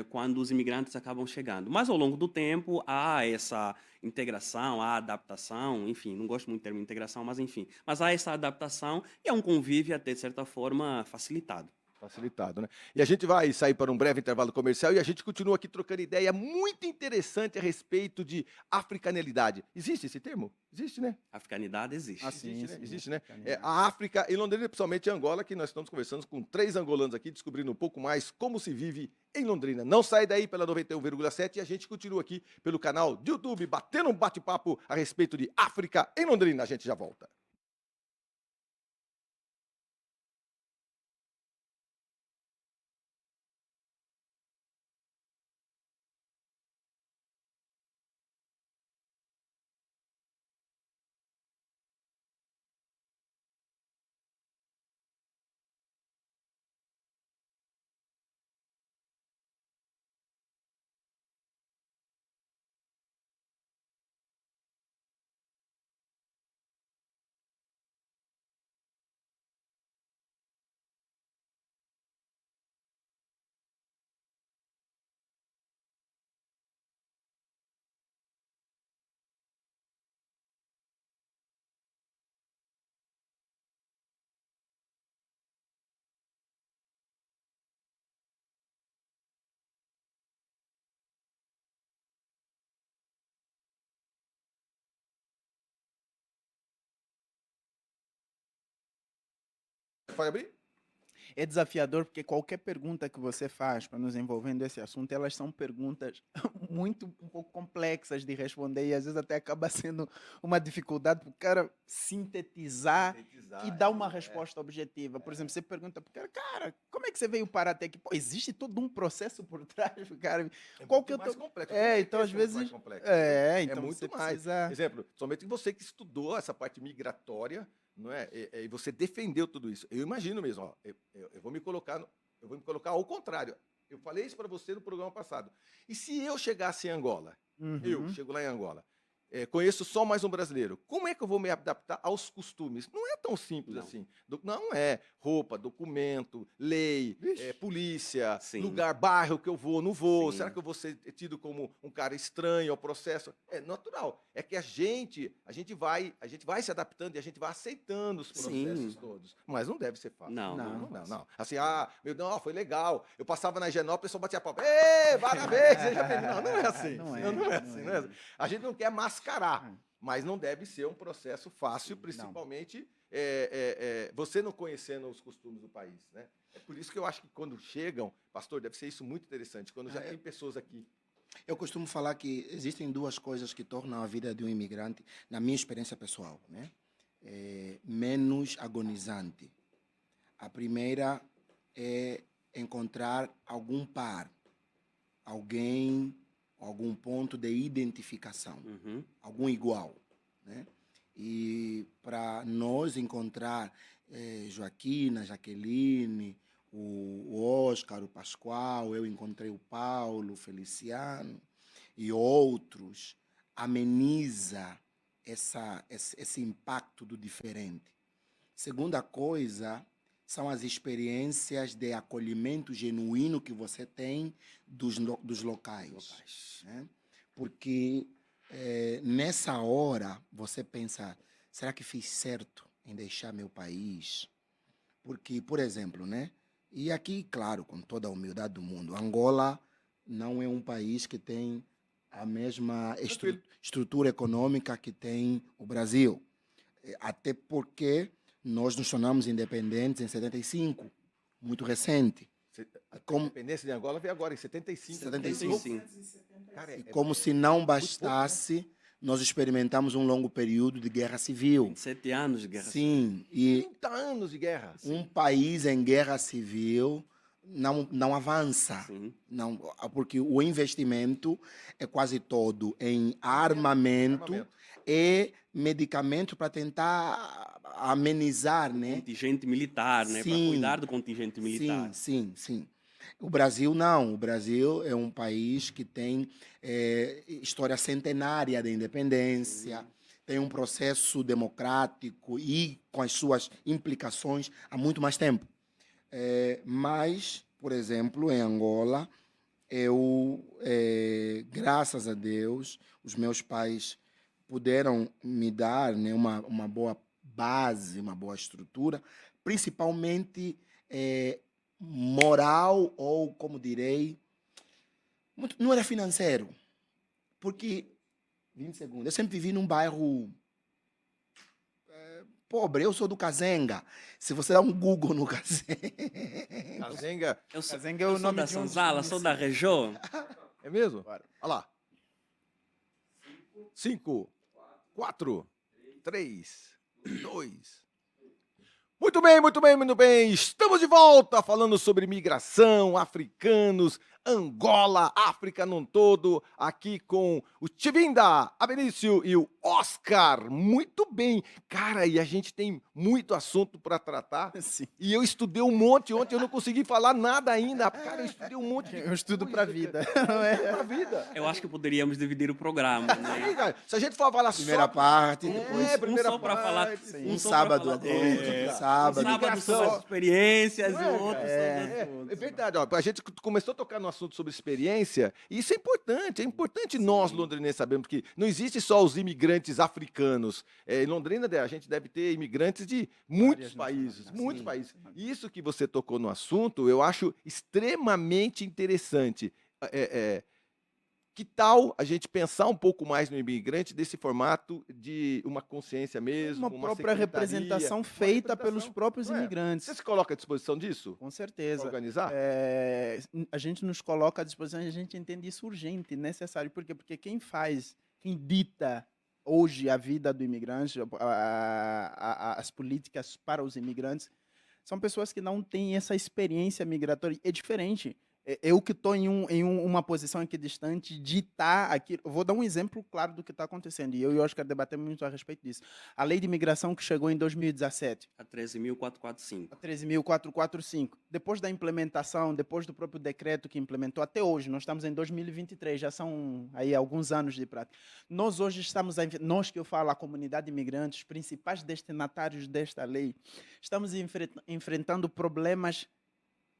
quando os imigrantes acabam chegando. Mas ao longo do tempo há essa integração, há adaptação, enfim, não gosto muito do termo integração, mas enfim, mas há essa adaptação e é um convívio até de certa forma facilitado. Facilitado, né? E a gente vai sair para um breve intervalo comercial e a gente continua aqui trocando ideia muito interessante a respeito de africanidade. Existe esse termo? Existe, né? Africanidade existe. Ah, sim, Existe, né? sim, Existe, né? africanidade. A África, em Londrina, principalmente em Angola, que nós estamos conversando com 3 angolanos aqui, descobrindo um pouco mais como se vive em Londrina. Não sai daí pela 91,7 e a gente continua aqui pelo canal do YouTube, batendo um bate-papo a respeito de África em Londrina. A gente já volta. Pode abrir? É desafiador porque qualquer pergunta que você faz para nos envolvendo esse assunto, elas são perguntas muito um pouco complexas de responder e às vezes até acaba sendo uma dificuldade para o cara sintetizar e dar uma resposta objetiva. Por exemplo, você pergunta para o cara, como é que você veio parar até aqui? Pô, existe todo um processo por trás, cara. Qual que eu mais tô... complexo. Então às vezes mais complexo. então muito você mais. precisa... Exemplo, somente você que estudou essa parte migratória, não é? E você defendeu tudo isso. Eu imagino mesmo, ó, eu vou me colocar, eu vou me colocar ao contrário. Eu falei isso para você no programa passado. E se eu chegasse em Angola, eu Uhum. chego lá em Angola, conheço só mais um brasileiro, como é que eu vou me adaptar aos costumes? Não é tão simples Não. assim. Não é roupa, documento, lei, polícia, Sim. lugar, bairro que eu vou, não vou. Sim. Será que eu vou ser tido como um cara estranho ao processo? É natural. É que a gente vai se adaptando e a gente vai aceitando os processos Sim. todos. Mas não deve ser fácil. Não, Não. Assim, meu Deus, foi legal. Eu passava na Higienópolis, o pessoal batia a palma. Ê, parabéns, seja bem-vindo. Não é assim. Não Não é é assim. A gente não quer mascarar, mas não deve ser um processo fácil, principalmente você não conhecendo os costumes do país, né? É por isso que eu acho que quando chegam, pastor, deve ser isso muito interessante, quando já tem pessoas aqui. Eu costumo falar que existem duas coisas que tornam a vida de um imigrante, na minha experiência pessoal, né, menos agonizante. A primeira é encontrar algum par, alguém, algum ponto de identificação, Uhum. algum igual, né? E para nós encontrar Joaquina, Jaqueline, o Oscar, o Pascoal, eu encontrei o Paulo, o Feliciano e outros, ameniza esse impacto do diferente. Segunda coisa são as experiências de acolhimento genuíno que você tem dos locais. Né? Porque nessa hora você pensa, será que fiz certo em deixar meu país? Porque, por exemplo, né? E aqui, claro, com toda a humildade do mundo, Angola não é um país que tem a mesma estrutura econômica que tem o Brasil. Até porque nós nos tornamos independentes em 75, muito recente. A Como- independência de Angola veio agora, em 75. 75. Cara, E como se não bastasse, nós experimentamos um longo período de guerra civil. 27 anos de guerra. Sim, e 30 anos de guerra. um país em guerra civil não avança. Sim. Não, porque o investimento é quase todo em armamento e medicamento para tentar amenizar, né? Contingente militar, né? Para Sim. cuidar do contingente militar. Sim. O Brasil não. O Brasil é um país que tem história centenária de independência, tem um processo democrático e com as suas implicações há muito mais tempo. Mas, por exemplo, em Angola, graças a Deus, os meus pais puderam me dar, né, uma boa base, uma boa estrutura, principalmente moral ou, como direi, não era financeiro. Porque, 20 segundos, eu sempre vivi num bairro pobre. Eu sou do Cazenga. Se você dá um Google no Cazenga... Cazenga. Cazenga é Eu o sou nome da de um dos Sanzala, sou da região. É mesmo? Bora. Olha lá. 5, 4, 3, 2. Muito bem. Estamos de volta falando sobre migração, africanos, Angola, África num todo, aqui com o Chivinda, a Benício e o Oscar. Muito bem. Cara, e a gente tem muito assunto para tratar. Sim. E eu estudei um monte ontem, eu não consegui falar nada ainda. Cara, eu estudei um monte de Eu estudo coisa, para a vida. cara. É pra vida. Eu acho que poderíamos dividir o programa, né? Aí, cara, se a gente for falar Primeira só... parte, depois primeira só para falar, parte, sim. um só pra sábado falar- a dois, é, sábado. um sábado sobre as experiências Não e é, outro cara? sobre É assuntos. verdade, ó, a gente começou a tocar no assunto sobre experiência, e isso é importante nós, londrinenses, sabemos que não existe só os imigrantes africanos. Em Londrina, a gente deve ter imigrantes de muitos países, muitos países. Isso que você tocou no assunto, eu acho extremamente interessante. Que tal a gente pensar um pouco mais no imigrante desse formato de uma consciência mesmo, Uma própria secretaria, representação uma feita representação, pelos próprios não é? imigrantes. Você se coloca à disposição disso? Com Para certeza. organizar? A gente nos coloca à disposição e a gente entende isso urgente, necessário. Por quê? Porque quem dita hoje a vida do imigrante, as políticas para os imigrantes, são pessoas que não têm essa experiência migratória. É diferente. Eu que estou em uma posição equidistante de estar aqui. Eu vou dar um exemplo claro do que está acontecendo. E eu e o Oscar debatemos muito a respeito disso. A lei de imigração que chegou em 2017. A 13.445. A 13.445. Depois da implementação, depois do próprio decreto que implementou, até hoje, nós estamos em 2023, já são aí alguns anos de prática. Nós hoje estamos, nós que eu falo, a comunidade imigrante, os principais destinatários desta lei, estamos enfrentando problemas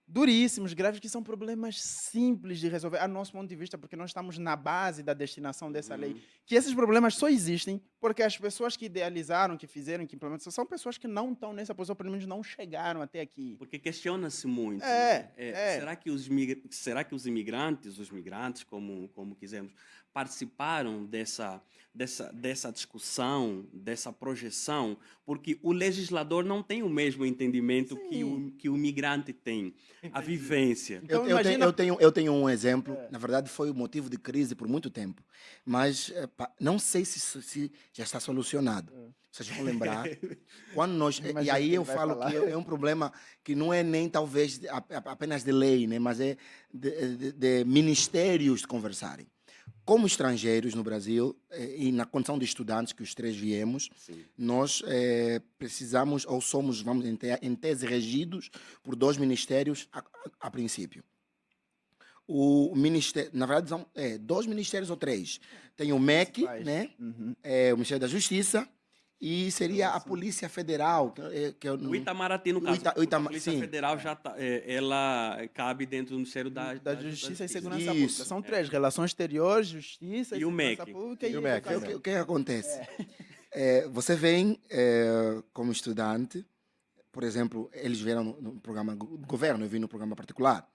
duríssimos, graves, que são problemas simples de resolver, a nosso ponto de vista, porque nós estamos na base da destinação dessa lei, que esses problemas só existem porque as pessoas que idealizaram, que fizeram, que implementaram, são pessoas que não estão nessa posição, pelo menos não chegaram até aqui. Porque questiona-se muito. É. Será que os imigrantes, os migrantes, como quisermos, participaram dessa discussão, dessa projeção? Porque o legislador não tem o mesmo entendimento que o migrante tem. A vivência. Então, Eu tenho um exemplo, na verdade foi o motivo de crise por muito tempo, mas não sei se já está solucionado. Vocês vão lembrar, quando nós... E aí eu falo que é um problema que não é nem talvez apenas de lei, né, mas é de ministérios conversarem. Como estrangeiros no Brasil, e na condição de estudantes, que os três viemos, Sim. nós precisamos, ou somos, vamos em tese, regidos por dois ministérios a princípio. O ministério, na verdade, são dois ministérios ou três. Tem o MEC, né? O Ministério da Justiça, e seria a Polícia Federal. O Itamaraty, no caso, a Polícia Federal já ela cabe dentro do Ministério da Justiça e Segurança Isso. Pública. São três: Relações Exteriores, Justiça E o Segurança MEC. Pública E o MEC, Educação. O que acontece? Você vem como estudante, por exemplo, eles vieram no programa do governo, eu vim no programa particular.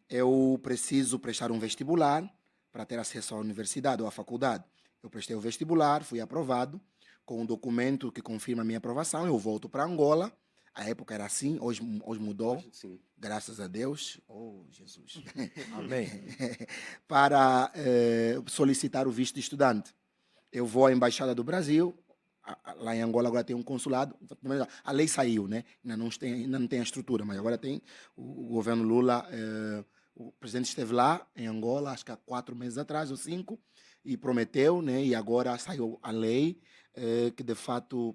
Eu preciso prestar um vestibular para ter acesso à universidade ou à faculdade. Eu prestei o vestibular, fui aprovado, com um documento que confirma a minha aprovação. Eu volto para Angola. A época era assim, hoje mudou. Sim. Graças a Deus. Oh, Jesus. Amém. Para solicitar o visto de estudante. Eu vou à Embaixada do Brasil, lá em Angola agora tem um consulado. A lei saiu, né? Ainda não tem a estrutura, mas agora tem o governo Lula. O presidente esteve lá em Angola, acho que há 4 meses atrás, ou 5, e prometeu, né? E agora saiu a lei que, de fato,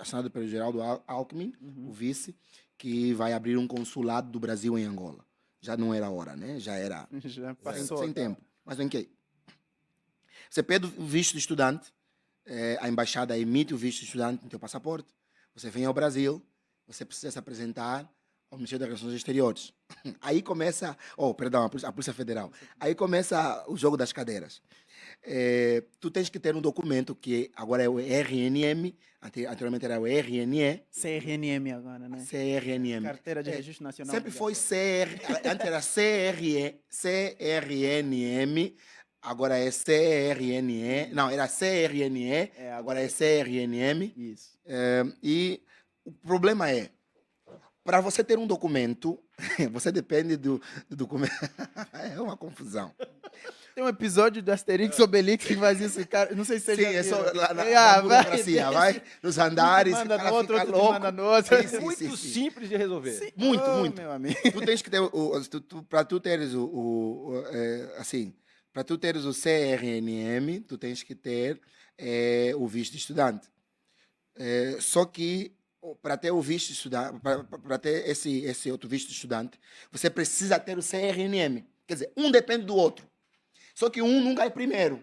assinado pelo Geraldo Alckmin, o vice, que vai abrir um consulado do Brasil em Angola. Já não era hora, né? Já era Já passou. sem tempo. Mas vem que você pede o visto de estudante, a embaixada emite o visto de estudante no teu passaporte, você vem ao Brasil, você precisa se apresentar ao Ministério das Relações Exteriores. Aí começa, a Polícia Federal. Aí começa o jogo das cadeiras. Tu tens que ter um documento que agora é o RNM, anteriormente era o RNE. CRNM agora, né? CRNM. Carteira de Registro Nacional. Sempre foi antes era CRNM, agora é CRNE. Não, era CRNE, agora é CRNM. Isso. E o problema é, para você ter um documento, você depende do documento. É uma confusão. Tem um episódio do Asterix Obelix que faz isso, cara. Não sei se você Sim, já é só viu. na burocracia, vai nos andares, Um manda o cara no outro, fica outro te louco. manda no outro. Sim, sim, Muito sim. simples de resolver. Sim. Muito, Oh, muito. meu amigo. Tu tens que ter para tu teres o CRNM, tu tens que ter o visto de estudante. Só que para ter o visto de estudante, para ter esse outro visto de estudante, você precisa ter o CRNM. Quer dizer, um depende do outro. Só que um nunca é primeiro.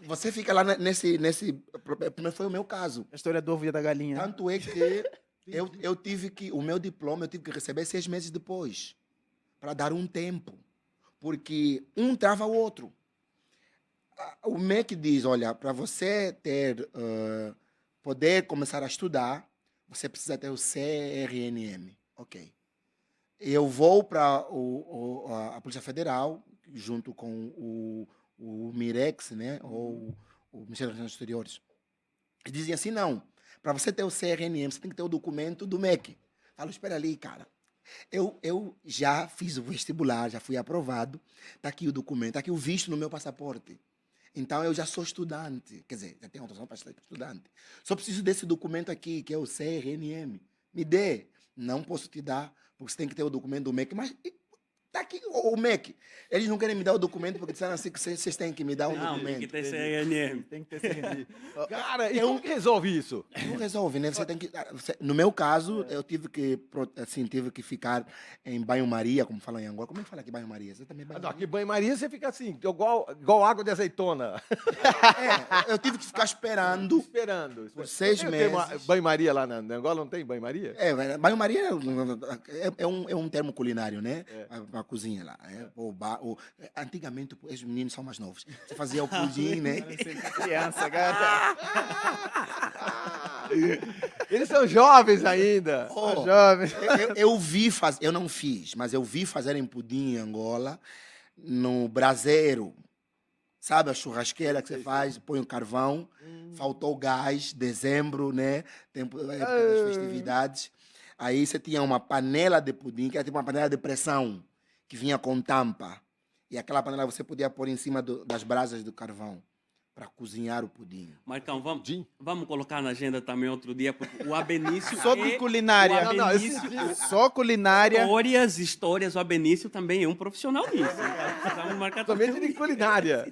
Você fica lá primeiro foi o meu caso. A história do ovo e da galinha. Tanto é que o meu diploma eu tive que receber 6 meses depois, para dar um tempo, porque um trava o outro. O MEC diz, olha, para você poder começar a estudar, você precisa ter o CRNM. Ok. Eu vou para a Polícia Federal, junto com o Mirex, né, ou o Ministério das Relações Exteriores. E dizem assim, não, para você ter o CRNM, você tem que ter o documento do MEC. Falo, espera ali, cara. Eu já fiz o vestibular, já fui aprovado, está aqui o documento, está aqui o visto no meu passaporte. Então, eu já sou estudante. Quer dizer, já tenho autorização para ser estudante. Só preciso desse documento aqui, que é o CRNM. Me dê. Não posso te dar, porque você tem que ter o documento do MEC. Mas está aqui o MEC. Eles não querem me dar o documento, porque disseram assim que vocês têm que me dar o Não, documento. tem que ter CRNM. Tem que ter CRNM. Cara, e como que resolve isso? Não resolve, né? Você tem que. No meu caso, eu tive que ficar em banho-maria, como falam em Angola. Como é que fala aqui banho-maria? Você também Não, banho-maria? aqui banho-maria você fica assim, igual água de azeitona. Eu tive que ficar esperando. Esperando. Por 6 Tem meses. Banho-maria lá na Angola, não tem banho-maria? Banho-maria é um termo culinário, né? A cozinha lá. Antigamente, os meninos são mais novos. Você fazia o pudim, né? Criança, cara. Eles são jovens ainda. Oh, Jovem. eu não fiz, mas eu vi fazerem pudim em Angola no braseiro. Sabe a churrasqueira que você faz, põe o carvão, faltou gás, dezembro, né? Época das festividades. Aí você tinha uma panela de pudim, que era tipo uma panela de pressão, que vinha com tampa. E aquela panela você podia pôr em cima das brasas do carvão para cozinhar o pudim. Marcão, vamos colocar na agenda também outro dia, porque o Abenício Só de culinária. O Não, Abenício, Só culinária. histórias, o Abenício também é um profissional nisso. Precisamos marcar Somente de culinária.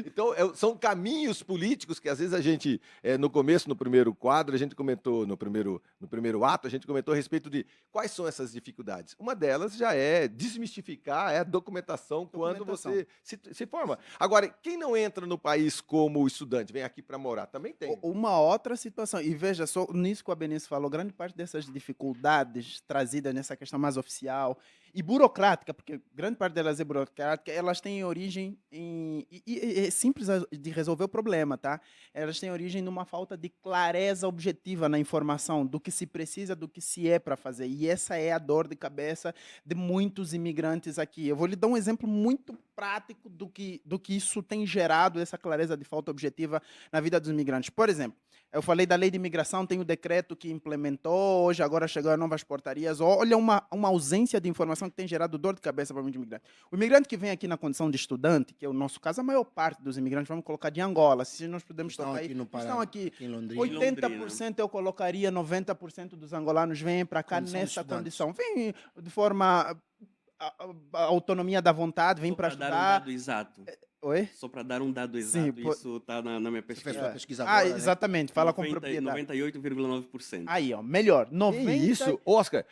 Então, são caminhos políticos que às vezes a gente, no começo, no primeiro quadro, a gente comentou, no primeiro ato, a gente comentou a respeito de quais são essas dificuldades. Uma delas já é desmistificar a documentação quando você se forma. Agora, quem não entra no país como estudante, vem aqui para morar, também tem. Uma outra situação, e veja só, nisso que o Abenício falou, grande parte dessas dificuldades trazidas nessa questão mais oficial e burocrática, porque grande parte delas é burocrática, elas têm origem e é simples de resolver o problema, tá? Elas têm origem numa falta de clareza objetiva na informação do que se precisa, do que se é para fazer. E essa é a dor de cabeça de muitos imigrantes aqui. Eu vou lhe dar um exemplo muito prático do que isso tem gerado, essa clareza de falta objetiva na vida dos imigrantes. Por exemplo, eu falei da lei de imigração, tem o decreto que implementou, hoje agora chegaram novas portarias. Olha uma ausência de informação informação que tem gerado dor de cabeça para muitos imigrantes. O imigrante que vem aqui na condição de estudante, que é o nosso caso, a maior parte dos imigrantes, vamos colocar de Angola, se nós podemos Estão tocar aqui aí, no Pará, estão aqui. aqui em Londrina. 80% eu colocaria, 90% dos angolanos vêm para cá Condição de nessa estudantes. condição. Vêm de forma a autonomia da vontade, vem Só para para dar um estudar. dado exato. Oi? Só para dar um dado Sim, exato, isso está na minha Você fez pesquisa. sua pesquisa Ah, agora, né? exatamente, fala com propriedade. 98,9%. Aí, ó, melhor. Que 90... isso, Oscar.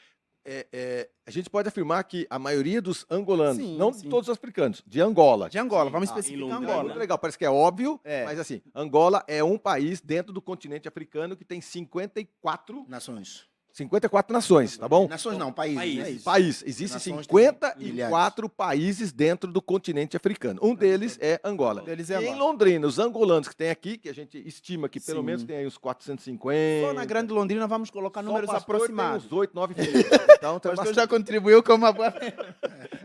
A gente pode afirmar que a maioria dos angolanos, Sim, não sim. de todos os africanos, de Angola. De Angola, Sim, vamos em especificar Londrina. Muito Angola. legal, parece que é óbvio, É. mas assim, Angola é um país dentro do continente africano que tem 54 Nações. 54 nações, tá bom? Nações não, países. Países. Né? País. Existem Nações tem 54 países dentro do continente africano. Um deles é Angola. Deles é E em Angola. Londrina, os angolanos que tem aqui, que a gente estima que pelo Sim. menos tem aí uns 450. Só na Grande Londrina vamos colocar Só números o pastor aproximados. Tem uns 8, 9 filhos. Então, O tem pastor bastante. já contribuiu com uma boa...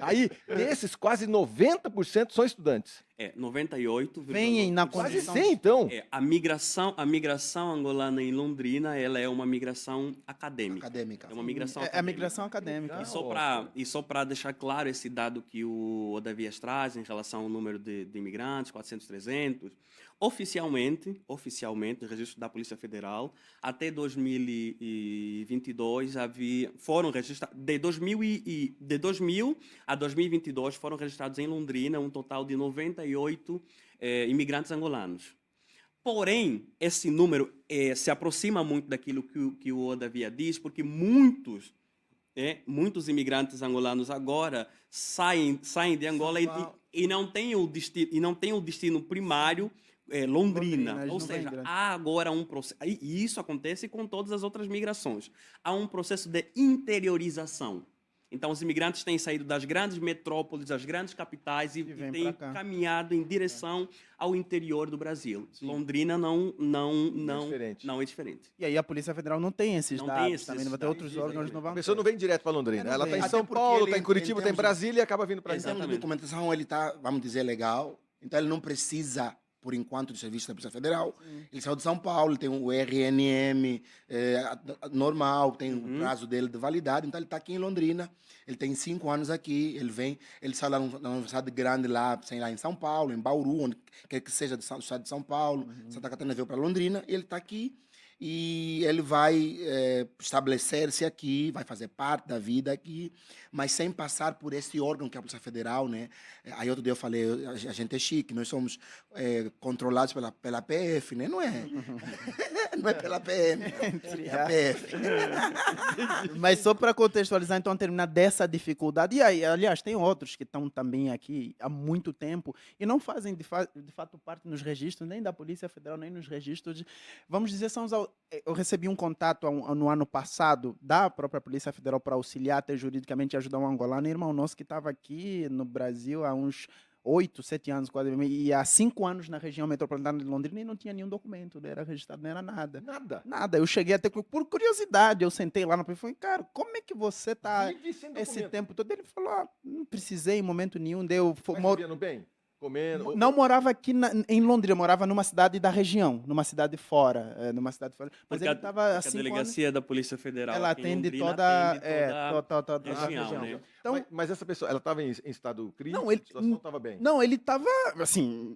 Aí, desses, quase 90% são estudantes. 98,9%. Vêm na Quase condição... 100, então. A migração angolana em Londrina, ela é uma migração acadêmica. Acadêmica. É uma migração É a acadêmica. migração acadêmica. E só para deixar claro esse dado que o Odavias traz em relação ao número de imigrantes, 400, 300, oficialmente, no registro da Polícia Federal, até 2022 foram registrados, de 2000 a 2022 foram registrados em Londrina um total de 98 imigrantes angolanos. Porém, esse número se aproxima muito daquilo que o Odavia diz, porque muitos imigrantes angolanos agora saem de Angola e não têm o destino primário Londrina. Londrina, eles Ou não vêm seja, grande. há agora um processo, e isso acontece com todas as outras migrações. Há um processo de interiorização. Então, os imigrantes têm saído das grandes metrópoles, das grandes capitais e vêm têm pra cá. caminhado em direção ao interior do Brasil. Londrina não é diferente. E aí a Polícia Federal não tem esses Não dados tem esses também, não vai ter dados. outros órgãos, não A vão pessoa não ter. vem direto para Londrina. Não Ela vem. está em Até São porque Paulo, ele, está em Curitiba, em está em termos de- Brasília e acaba vindo para Em cá. termos de Exatamente. documentação, ele está, vamos dizer, legal. Então, ele não precisa, por enquanto, de serviço da Polícia Federal. Ele saiu de São Paulo, tem o RNM normal, tem o prazo dele de validade. Então, ele está aqui em Londrina. Ele tem 5 anos aqui. Ele sai lá na universidade grande, lá, sei lá, em São Paulo, em Bauru, onde quer que seja do estado de São Paulo. Santa Catarina veio para Londrina. E ele está aqui. E ele vai estabelecer-se aqui, vai fazer parte da vida aqui, mas sem passar por esse órgão que é a Polícia Federal, né? Aí outro dia eu falei, a gente é chique, nós somos controlados pela PF, né? Não é? Não é pela PM, é a PF. Mas só para contextualizar, então, terminar dessa dificuldade. E aí, aliás, tem outros que estão também aqui há muito tempo e não fazem, de fato, parte nos registros, nem da Polícia Federal, nem nos registros. Vamos dizer, eu recebi um contato no ano passado da própria Polícia Federal para auxiliar até juridicamente e ajudar um angolano, irmão nosso que estava aqui no Brasil há uns 8, 7 anos, quase, e há 5 anos na região metropolitana de Londrina e não tinha nenhum documento, não era registrado, não era nada. Nada. Nada, eu cheguei até por curiosidade, eu sentei lá e falei, cara, como é que você tá Vive sem esse documento. tempo todo? Ele falou, não precisei em momento nenhum, deu... Mas vivendo bem? Comendo? Não morava aqui em Londrina, morava numa cidade da região, numa cidade fora, mas Porque ele estava há a 5 anos, delegacia da Polícia Federal ela aqui em atende Londrina toda atende a região, região. né? Então, Mas essa pessoa, ela estava em estado crítico? Não, ele- A situação estava bem? não, ele estava, assim,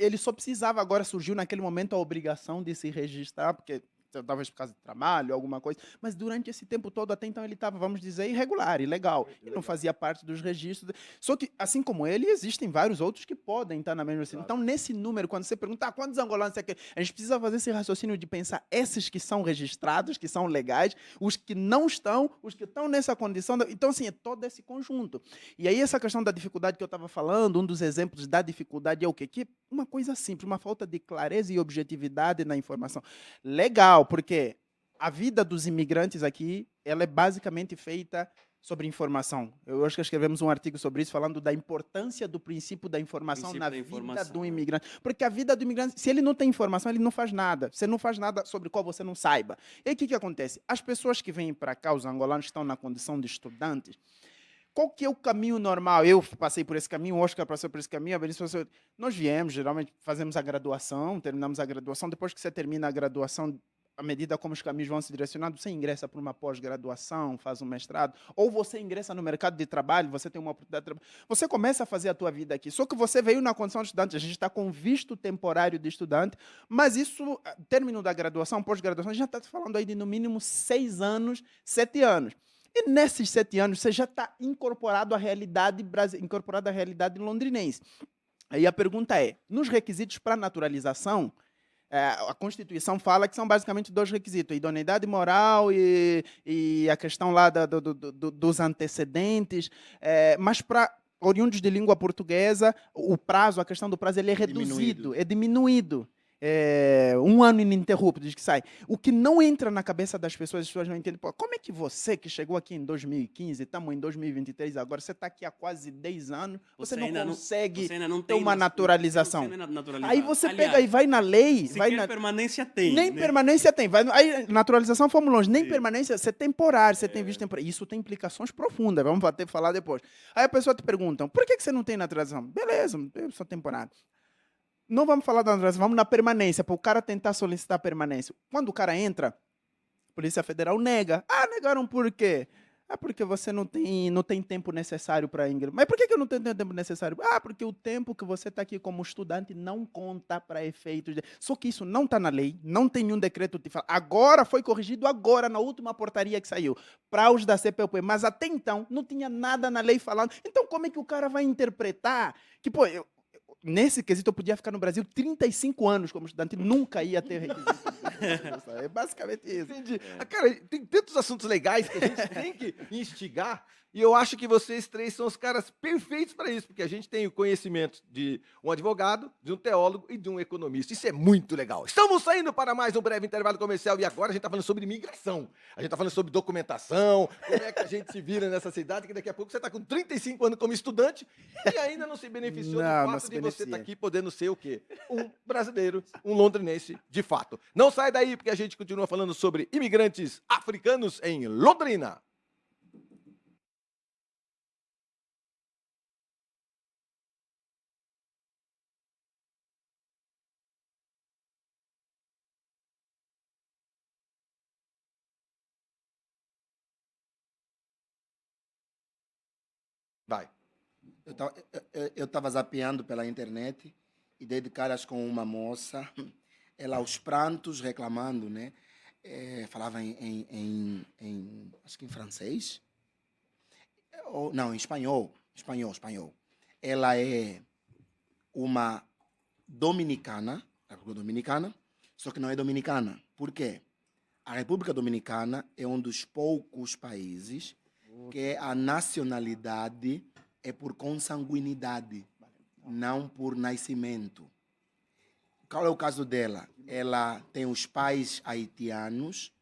ele só precisava, agora surgiu naquele momento a obrigação de se registrar, porque talvez por causa de trabalho, alguma coisa, mas durante esse tempo todo, até então, ele estava, vamos dizer, irregular, ilegal. Ele não fazia parte dos registros. Só que, assim como ele, existem vários outros que podem estar na mesma situação. Então, nesse número, quando você pergunta quantos angolanos você quer, a gente precisa fazer esse raciocínio de pensar esses que são registrados, que são legais, os que não estão, os que estão nessa condição. Então, assim, é todo esse conjunto. E aí, essa questão da dificuldade que eu estava falando, um dos exemplos da dificuldade é o quê? Que uma coisa simples, uma falta de clareza e objetividade na informação. Legal, porque a vida dos imigrantes aqui, ela é basicamente feita sobre informação. Eu acho que escrevemos um artigo sobre isso, falando da importância do princípio da informação Princípio na da vida informação, do né? imigrante. Porque a vida do imigrante, se ele não tem informação, ele não faz nada. Você não faz nada sobre o qual você não saiba. E aí, o que acontece? As pessoas que vêm para cá, os angolanos que estão na condição de estudantes, qual que é o caminho normal? Eu passei por esse caminho, o Oscar passou por esse caminho, a Benício passou... Nós viemos, geralmente, fazemos a graduação, terminamos a graduação. Depois que você termina a graduação, à medida como os caminhos vão se direcionando, você ingressa para uma pós-graduação, faz um mestrado, ou você ingressa no mercado de trabalho, você tem uma oportunidade de trabalho, você começa a fazer a tua vida aqui. Só que você veio na condição de estudante, a gente está com visto temporário de estudante, mas isso, término da graduação, pós-graduação, a gente já está falando aí de no mínimo 6 anos, 7 anos. E nesses 7 anos, você já está incorporado à realidade londrinense. Aí a pergunta é, nos requisitos para naturalização, a Constituição fala que são basicamente 2 requisitos, a idoneidade moral e a questão lá dos antecedentes, mas para oriundos de língua portuguesa, o prazo, a questão do prazo, ele é reduzido, é diminuído. 1 ano ininterrupto, diz que sai. O que não entra na cabeça das pessoas, as pessoas não entendem. Pô, como é que você, que chegou aqui em 2015, estamos em 2023 agora, você está aqui há quase 10 anos, você não consegue ter uma naturalização. Aí você pega e vai na lei... permanência tem. Nem né? permanência tem. Aí, naturalização, fomos longe. Nem permanência, você é temporário, você tem visto temporário. Isso tem implicações profundas, vamos falar depois. Aí a pessoa te pergunta, por que você não tem naturalização? Beleza, eu sou temporário. Não vamos falar da naturalização, vamos na permanência, para o cara tentar solicitar permanência. Quando o cara entra, a Polícia Federal nega. Negaram por quê? Porque você não tem tempo necessário para ingressar. Mas por que eu não tenho tempo necessário? Porque o tempo que você está aqui como estudante não conta para efeitos de... Só que isso não está na lei, não tem nenhum decreto que te fala. Agora foi corrigido, na última portaria que saiu, para os da CPUP. Mas até então, não tinha nada na lei falando. Então, como é que o cara vai interpretar que, nesse quesito, eu podia ficar no Brasil 35 anos como estudante, nunca ia ter requisito. É basicamente isso. Entendi. Cara, tem tantos assuntos legais que a gente tem que instigar, e eu acho que vocês 3 são os caras perfeitos para isso, porque a gente tem o conhecimento de um advogado, de um teólogo e de um economista. Isso é muito legal. Estamos saindo para mais um breve intervalo comercial, e agora a gente está falando sobre imigração. A gente está falando sobre documentação, como é que a gente se vira nessa cidade, que daqui a pouco você está com 35 anos como estudante e ainda não se beneficiou do fato de você estar aqui podendo ser o quê? Um brasileiro, um londrinense de fato. Não sai daí, porque a gente continua falando sobre imigrantes africanos em Londrina. Vai. Eu estava zapeando pela internet e dei de caras com uma moça, ela aos prantos reclamando, né? Falava acho que em francês, não, em espanhol, Ela é uma dominicana, a República Dominicana, só que não é dominicana. Por quê? A República Dominicana é um dos poucos países que a nacionalidade é por consanguinidade, não por nascimento. Qual é o caso dela? Ela tem os pais haitianos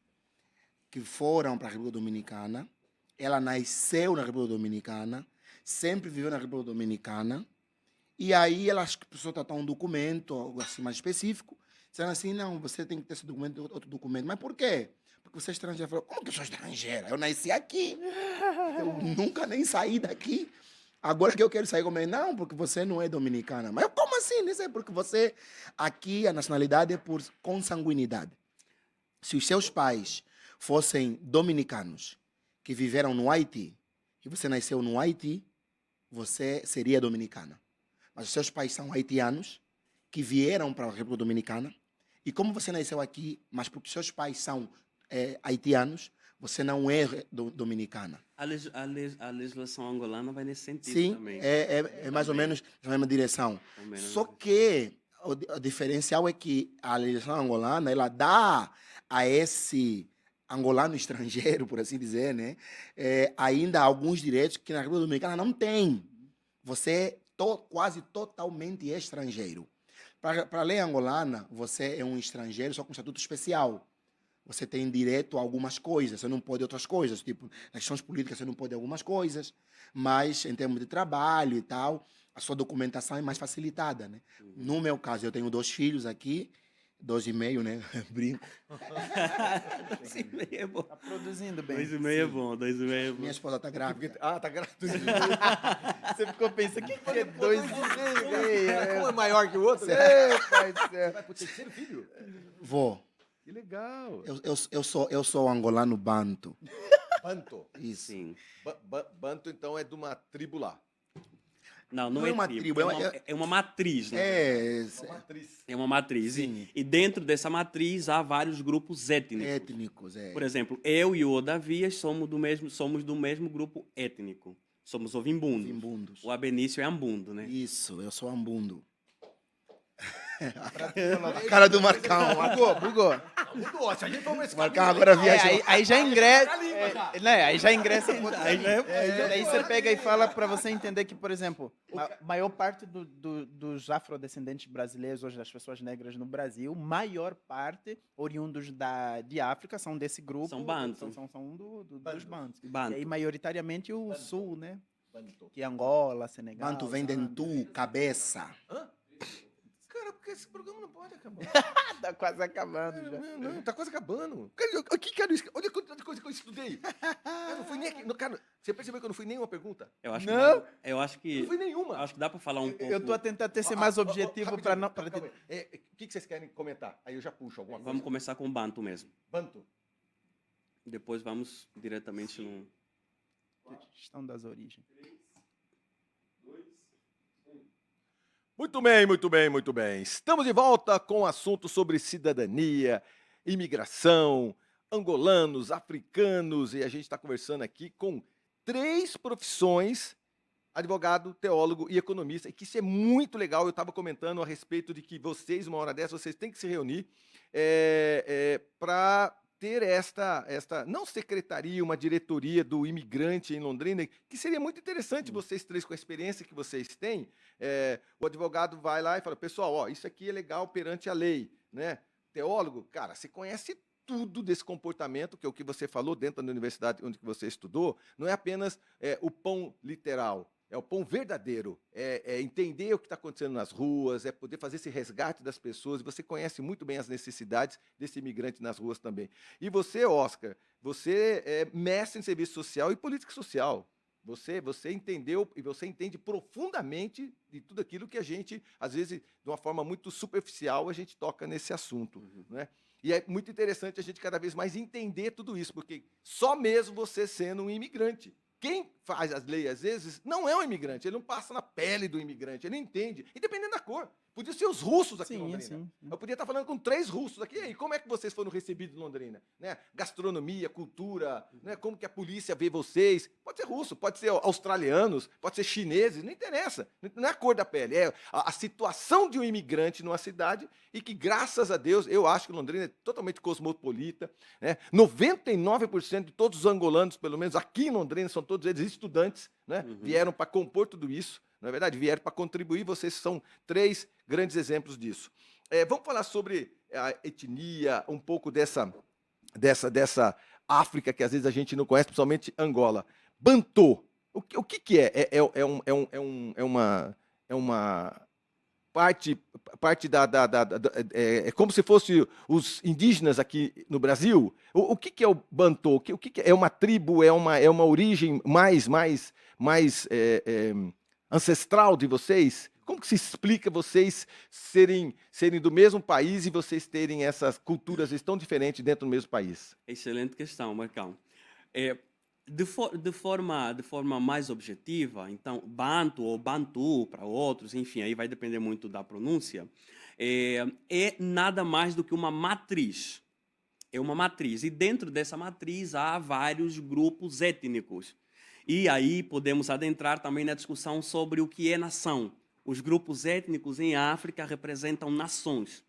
que foram para a República Dominicana. Ela nasceu na República Dominicana, sempre viveu na República Dominicana. E aí ela precisou tratar um documento, algo assim mais específico, dizendo assim, não, você tem que ter esse documento, outro documento. Mas por quê? Porque você é estrangeira. Falou, como que eu sou estrangeira? Eu nasci aqui. Eu nunca nem saí daqui. Agora que eu quero sair comigo, não, porque você não é dominicana. Mas como assim? Não sei, porque você, aqui, a nacionalidade é por consanguinidade. Se os seus pais fossem dominicanos, que viveram no Haiti, e você nasceu no Haiti, você seria dominicana. Mas os seus pais são haitianos, que vieram para a República Dominicana, e como você nasceu aqui, mas porque seus pais são haitianos, você não é dominicana. A legislação angolana vai nesse sentido Sim, também. é mais ou menos na mesma direção. Só que o diferencial é que a legislação angolana, ela dá a esse angolano estrangeiro, por assim dizer, né, ainda alguns direitos que na República Dominicana não tem. Você é quase totalmente estrangeiro. Para a lei angolana, você é um estrangeiro só com estatuto especial. Você tem direito a algumas coisas, você não pode outras coisas, tipo, nas questões políticas você não pode algumas coisas, mas em termos de trabalho e tal, a sua documentação é mais facilitada, né? No meu caso, eu tenho 2 filhos aqui, 2,5, né? Brinco. 2,5 é bom. Está produzindo bem. 2,5 é bom, 2,5 é bom. Minha esposa está grávida. Tá grávida. Você ficou pensando, o que é 2,5? Um é maior que o outro? Pai do céu. Vai pro terceiro filho? Vou. Que legal. Eu sou angolano banto. Banto. Isso. Sim. Banto, então, é de uma tribo lá. Não, Não não é é uma tribo, tribo, é uma matriz, né? Uma matriz. É uma matriz. Sim. E dentro dessa matriz há vários grupos étnicos. Étnicos, Por exemplo, eu e o Odavias somos do mesmo grupo étnico. Somos ovimbundos. Vimbundos. O Abenício é ambundo, né? Isso, eu sou ambundo. Pra tu colocar. A cara do Marcão. Bugou. Mudou, se a gente for nesse Marcão caminho, agora aí, viajou. Aí já ingressa. língua já. Né, aí já ingressa. Aí já Daí você pega e fala para você entender que, por exemplo, a maior parte dos afrodescendentes brasileiros, hoje das pessoas negras no Brasil, maior parte, oriundos de África, são desse grupo. São bantu. São dos bantos. Bantu. E aí, maioritariamente, o sul, né? Banto. Que é Angola, Senegal. Banto vem dentu, cabeça. Hã? Cara, porque esse programa não pode acabar. Tá quase acabando já. Não, tá quase acabando. Olha a quantidade de coisa que eu estudei. Eu não fui nem aqui. Cara, você percebeu que eu não fui nenhuma pergunta? Eu acho Não. eu acho que Não fui nenhuma. acho que dá para falar um pouco. Eu tô a tentar ser mais objetivo para não. Calma aí. O que vocês querem comentar? Aí eu já puxo alguma coisa. Vamos começar com o Banto mesmo. Banto. Depois vamos diretamente no Questão das origens. Muito bem, muito bem, muito bem. Estamos de volta com o assunto sobre cidadania, imigração, angolanos, africanos, e a gente está conversando aqui com 3 profissões: advogado, teólogo e economista, e que isso é muito legal. Eu estava comentando a respeito de que vocês, uma hora dessa, vocês têm que se reunir para ter esta, não secretaria, uma diretoria do imigrante em Londrina, que seria muito interessante vocês 3, com a experiência que vocês têm. O advogado vai lá e fala: pessoal, ó, isso aqui é legal perante a lei, né? Teólogo, cara, você conhece tudo desse comportamento, que é o que você falou dentro da universidade onde você estudou. Não é apenas o pão literal, é o pão verdadeiro, é entender o que está acontecendo nas ruas, é poder fazer esse resgate das pessoas. Você conhece muito bem as necessidades desse imigrante nas ruas também. E você, Oscar, você é mestre em serviço social e política social. Você entendeu e você entende profundamente de tudo aquilo que a gente, às vezes, de uma forma muito superficial, a gente toca nesse assunto, né? E é muito interessante a gente cada vez mais entender tudo isso, porque só mesmo você sendo um imigrante. Quem faz as leis, às vezes, não é um imigrante, ele não passa na pele do imigrante, ele não entende, independente da cor. Podia ser os russos aqui em Londrina. Sim. Eu podia estar falando com 3 russos aqui. E aí, como é que vocês foram recebidos em Londrina? Né? Gastronomia, cultura, né? Como que a polícia vê vocês? Pode ser russo, pode ser australianos, pode ser chineses, não interessa. Não é a cor da pele, é a situação de um imigrante numa cidade, e que, graças a Deus, eu acho que Londrina é totalmente cosmopolita, né? 99% de todos os angolanos, pelo menos aqui em Londrina, são todos eles estudantes, né? Vieram para compor tudo isso. Na verdade, vieram para contribuir. Vocês são 3 grandes exemplos disso. Vamos falar sobre a etnia, um pouco dessa África que às vezes a gente não conhece, principalmente Angola. Bantu, o que é? É uma parte é como se fosse os indígenas aqui no Brasil. O que é o Bantu? O que é uma tribo? É uma origem mais ancestral de vocês? Como que se explica vocês serem do mesmo país e vocês terem essas culturas tão diferentes dentro do mesmo país? Excelente questão, Marcão. De forma mais objetiva, então, Bantu ou Bantu para outros, enfim, aí vai depender muito da pronúncia, é nada mais do que uma matriz. É uma matriz. E dentro dessa matriz há vários grupos étnicos. E aí podemos adentrar também na discussão sobre o que é nação. Os grupos étnicos em África representam nações.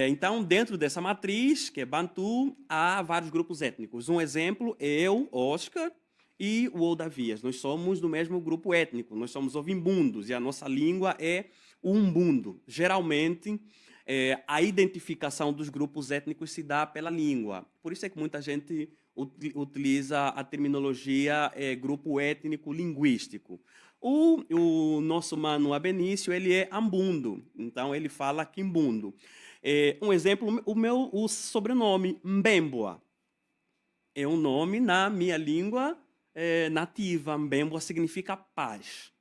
Então, dentro dessa matriz, que é Bantu, há vários grupos étnicos. Um exemplo, eu, Oscar, e o Odavias. Nós somos do mesmo grupo étnico, nós somos ovimbundos, e a nossa língua é o umbundo. Geralmente, a identificação dos grupos étnicos se dá pela língua. Por isso é que muita gente utiliza a terminologia grupo étnico linguístico. O nosso mano Abenício, ele é ambundo, então ele fala quimbundo. Um exemplo, o sobrenome Mbemboa é um nome na minha língua nativa. Mbemboa significa paz.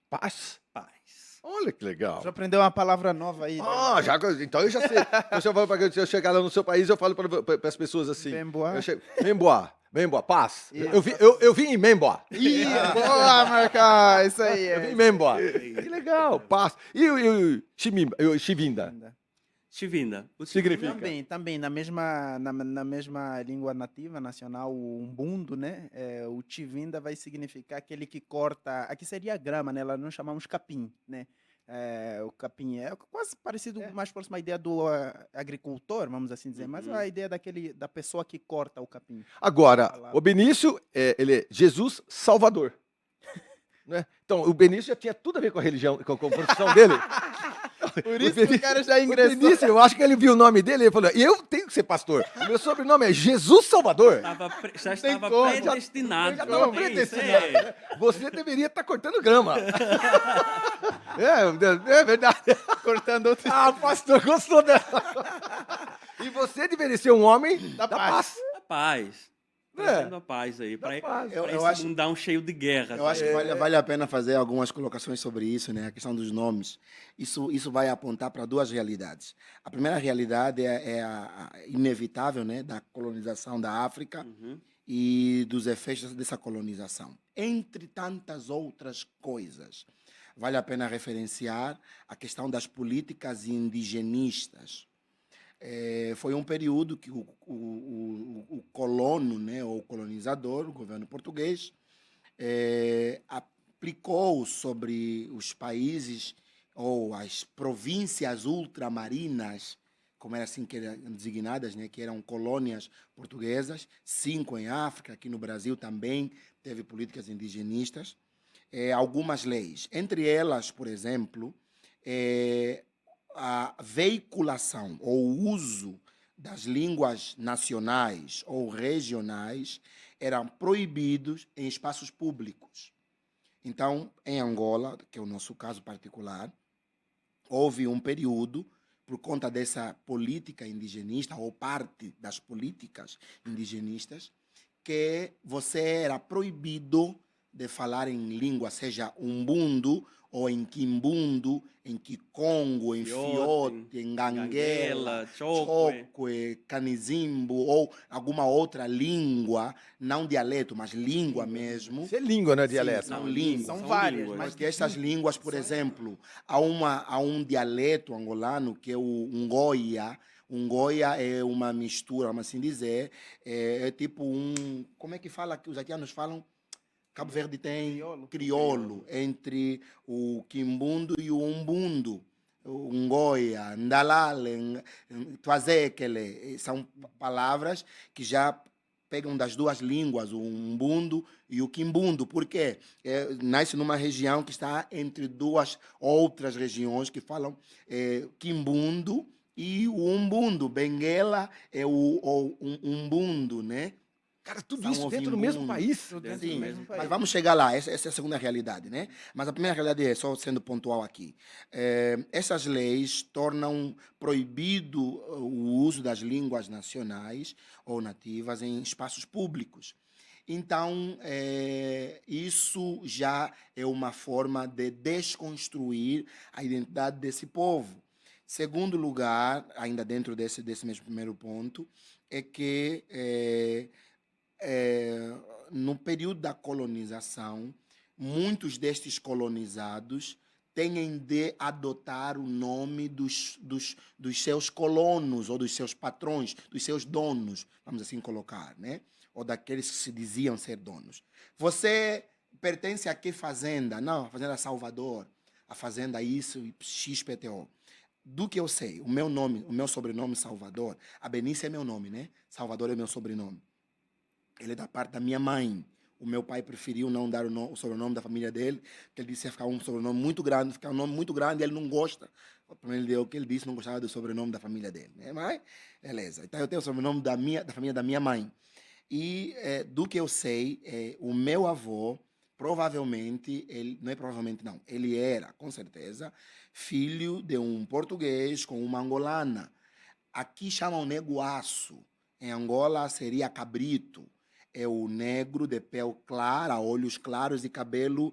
Paz? Paz. Olha que legal. Já aprendeu uma palavra nova aí. Ah, já, então eu já sei. Então, se eu chegar lá no seu país, eu falo para as pessoas assim. Memboa. Memboa, paz. Isso. Eu vim em Memboa. Ih, boa, Marca! Isso aí. Eu vim em Memboa. Que legal, paz. E o Chivinda? Chivinda. Significa? Também na mesma língua nativa nacional, o umbundo, né? O chivinda vai significar aquele que corta. Aqui seria grama, né? Lá não chamamos capim, né? O capim é quase parecido, mais próximo à ideia do agricultor, vamos assim dizer, mas a ideia da pessoa que corta o capim. Agora, o Benício, ele é Jesus Salvador. Né? Então, o Benício já tinha tudo a ver com a religião, com a profissão dele. Por isso que o cara já ingressou. O Benício, eu acho que ele viu o nome dele e ele falou: eu tenho que ser pastor. O meu sobrenome é Jesus Salvador. Já estava como, predestinado. Já estava predestinado. Né? Você deveria estar cortando grama. É verdade. Cortando outro. Ah, o pastor gostou dela. E você deveria ser um homem da paz. A paz. Trazendo a paz aí. Para esse acho- mundão cheio de guerra. Eu acho que vale a pena fazer algumas colocações sobre isso, né? A questão dos nomes. Isso vai apontar para duas realidades. A primeira realidade é a inevitável, né, da colonização da África e dos efeitos dessa colonização. Entre tantas outras coisas, vale a pena referenciar a questão das políticas indigenistas. Foi um período que o colono, né, ou colonizador, o governo português, aplicou sobre os países ou as províncias ultramarinas, como eram assim que eram designadas, né, que eram colônias portuguesas, 5 em África, aqui no Brasil também teve políticas indigenistas, algumas leis. Entre elas, por exemplo, a veiculação ou o uso das línguas nacionais ou regionais eram proibidos em espaços públicos. Então, em Angola, que é o nosso caso particular, houve um período, por conta dessa política indigenista, ou parte das políticas indigenistas, que você era proibido de falar em língua, seja umbundo, ou em quimbundo, em kikongo, em fiote, em ganguela, chokwe, canizimbo, ou alguma outra língua, não dialeto, mas língua mesmo. Isso é língua, não é dialeto? Sim, são línguas. São várias, línguas. mas Porque essas línguas, por exemplo, há um dialeto angolano que é o Ngoia. O Ngoia é uma mistura, vamos assim dizer, é tipo um... Como é que fala que os haitianos falam? Cabo Verde tem crioulo entre o quimbundo e o umbundo. O Ngoia, Ndalale, Tuazekele, são palavras que já pegam das duas línguas, o umbundo e o quimbundo. Por quê? Nasce numa região que está entre duas outras regiões que falam quimbundo e o umbundo. Benguela é o umbundo, né? Cara, tudo São isso dentro do mesmo ouvindo país? Sim, mas vamos chegar lá. Essa é a segunda realidade, né? Mas a primeira realidade é, só sendo pontual aqui, essas leis tornam proibido o uso das línguas nacionais ou nativas em espaços públicos. Então, isso já é uma forma de desconstruir a identidade desse povo. Segundo lugar, ainda dentro desse mesmo primeiro ponto, é que no período da colonização, muitos destes colonizados têm de adotar o nome dos seus colonos, ou dos seus patrões, dos seus donos, vamos assim colocar, né? Ou daqueles que se diziam ser donos. Você pertence a que fazenda? Não, a fazenda Salvador, a fazenda isso, XPTO. Do que eu sei, o meu nome, o meu sobrenome Salvador, a Benícia é meu nome, né? Salvador é meu sobrenome. Ele é da parte da minha mãe. O meu pai preferiu não dar o sobrenome da família dele, porque ele disse que ia ficar um sobrenome muito grande, ficar um nome muito grande e ele não gosta. Ele deu o que ele disse, não gostava do sobrenome da família dele. Né? Mas, beleza. Então, eu tenho o sobrenome da família da minha mãe. E, do que eu sei, o meu avô, provavelmente, não é provavelmente não, ele era, com certeza, filho de um português com uma angolana. Aqui chamam neguaço. Em Angola seria cabrito. É o negro de pele clara, olhos claros e cabelo,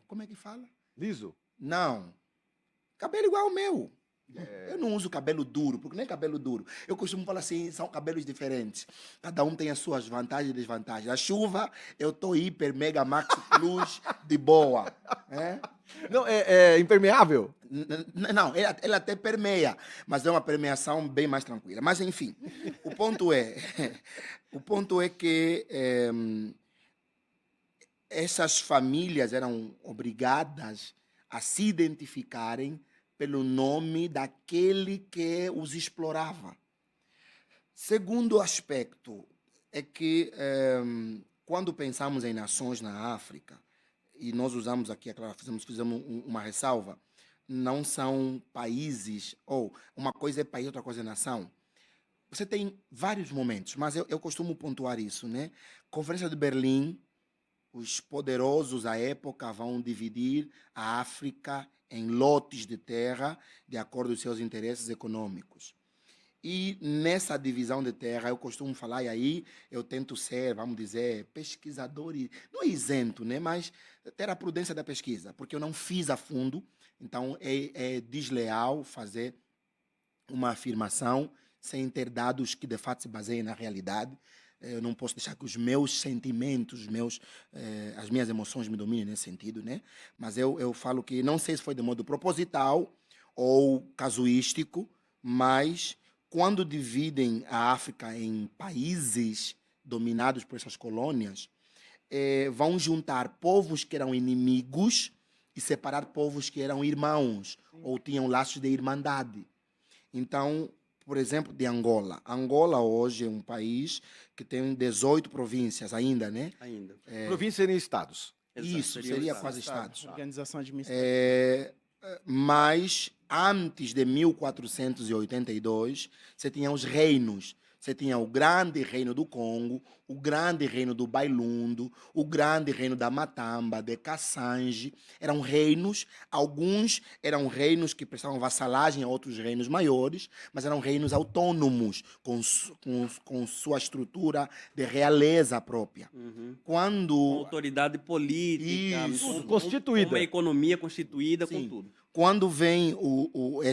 como é que fala? Liso? Não. Cabelo igual ao meu. Eu não uso cabelo duro, porque nem cabelo duro. Eu costumo falar assim, são cabelos diferentes. Cada um tem as suas vantagens e desvantagens. A chuva, eu tô hiper, mega, max, plus, de boa. É? Não, é impermeável? Não, ela até permeia, mas é uma permeação bem mais tranquila. Mas, enfim, o ponto é, o ponto é que essas famílias eram obrigadas a se identificarem pelo nome daquele que os explorava. Segundo aspecto é que, quando pensamos em nações na África, e nós usamos aqui, é claro, fizemos uma ressalva, não são países, ou uma coisa é país, outra coisa é nação. Você tem vários momentos, mas eu costumo pontuar isso, né? Conferência de Berlim, os poderosos à época vão dividir a África em lotes de terra de acordo com os seus interesses econômicos. E nessa divisão de terra, eu costumo falar, e aí eu tento ser, vamos dizer, pesquisador, e não é isento, né? Mas ter a prudência da pesquisa, porque eu não fiz a fundo, então é desleal fazer uma afirmação sem ter dados que de fato se baseiem na realidade. Eu não posso deixar que os meus sentimentos, as minhas emoções me dominem nesse sentido, né? Mas eu falo que não sei se foi de modo proposital ou casuístico, mas quando dividem a África em países dominados por essas colônias, vão juntar povos que eram inimigos e separar povos que eram irmãos ou tinham laços de irmandade. Então, por exemplo, de Angola. Angola hoje é um país que tem 18 províncias ainda, né? Ainda. Províncias seriam estados. Exato, Isso, seriam seria estados. quase estados. Organização administrativa. Mas antes de 1482, você tinha os reinos. Você tinha o grande reino do Congo, o grande reino do Bailundo, o grande reino da Matamba, de Kassange. Eram reinos, alguns eram reinos que prestavam vassalagem a outros reinos maiores, mas eram reinos autônomos, com sua estrutura de realeza própria. Uhum. Quando Com autoridade política, Isso. Constituída. com uma economia constituída, Sim. com tudo. Quando vem O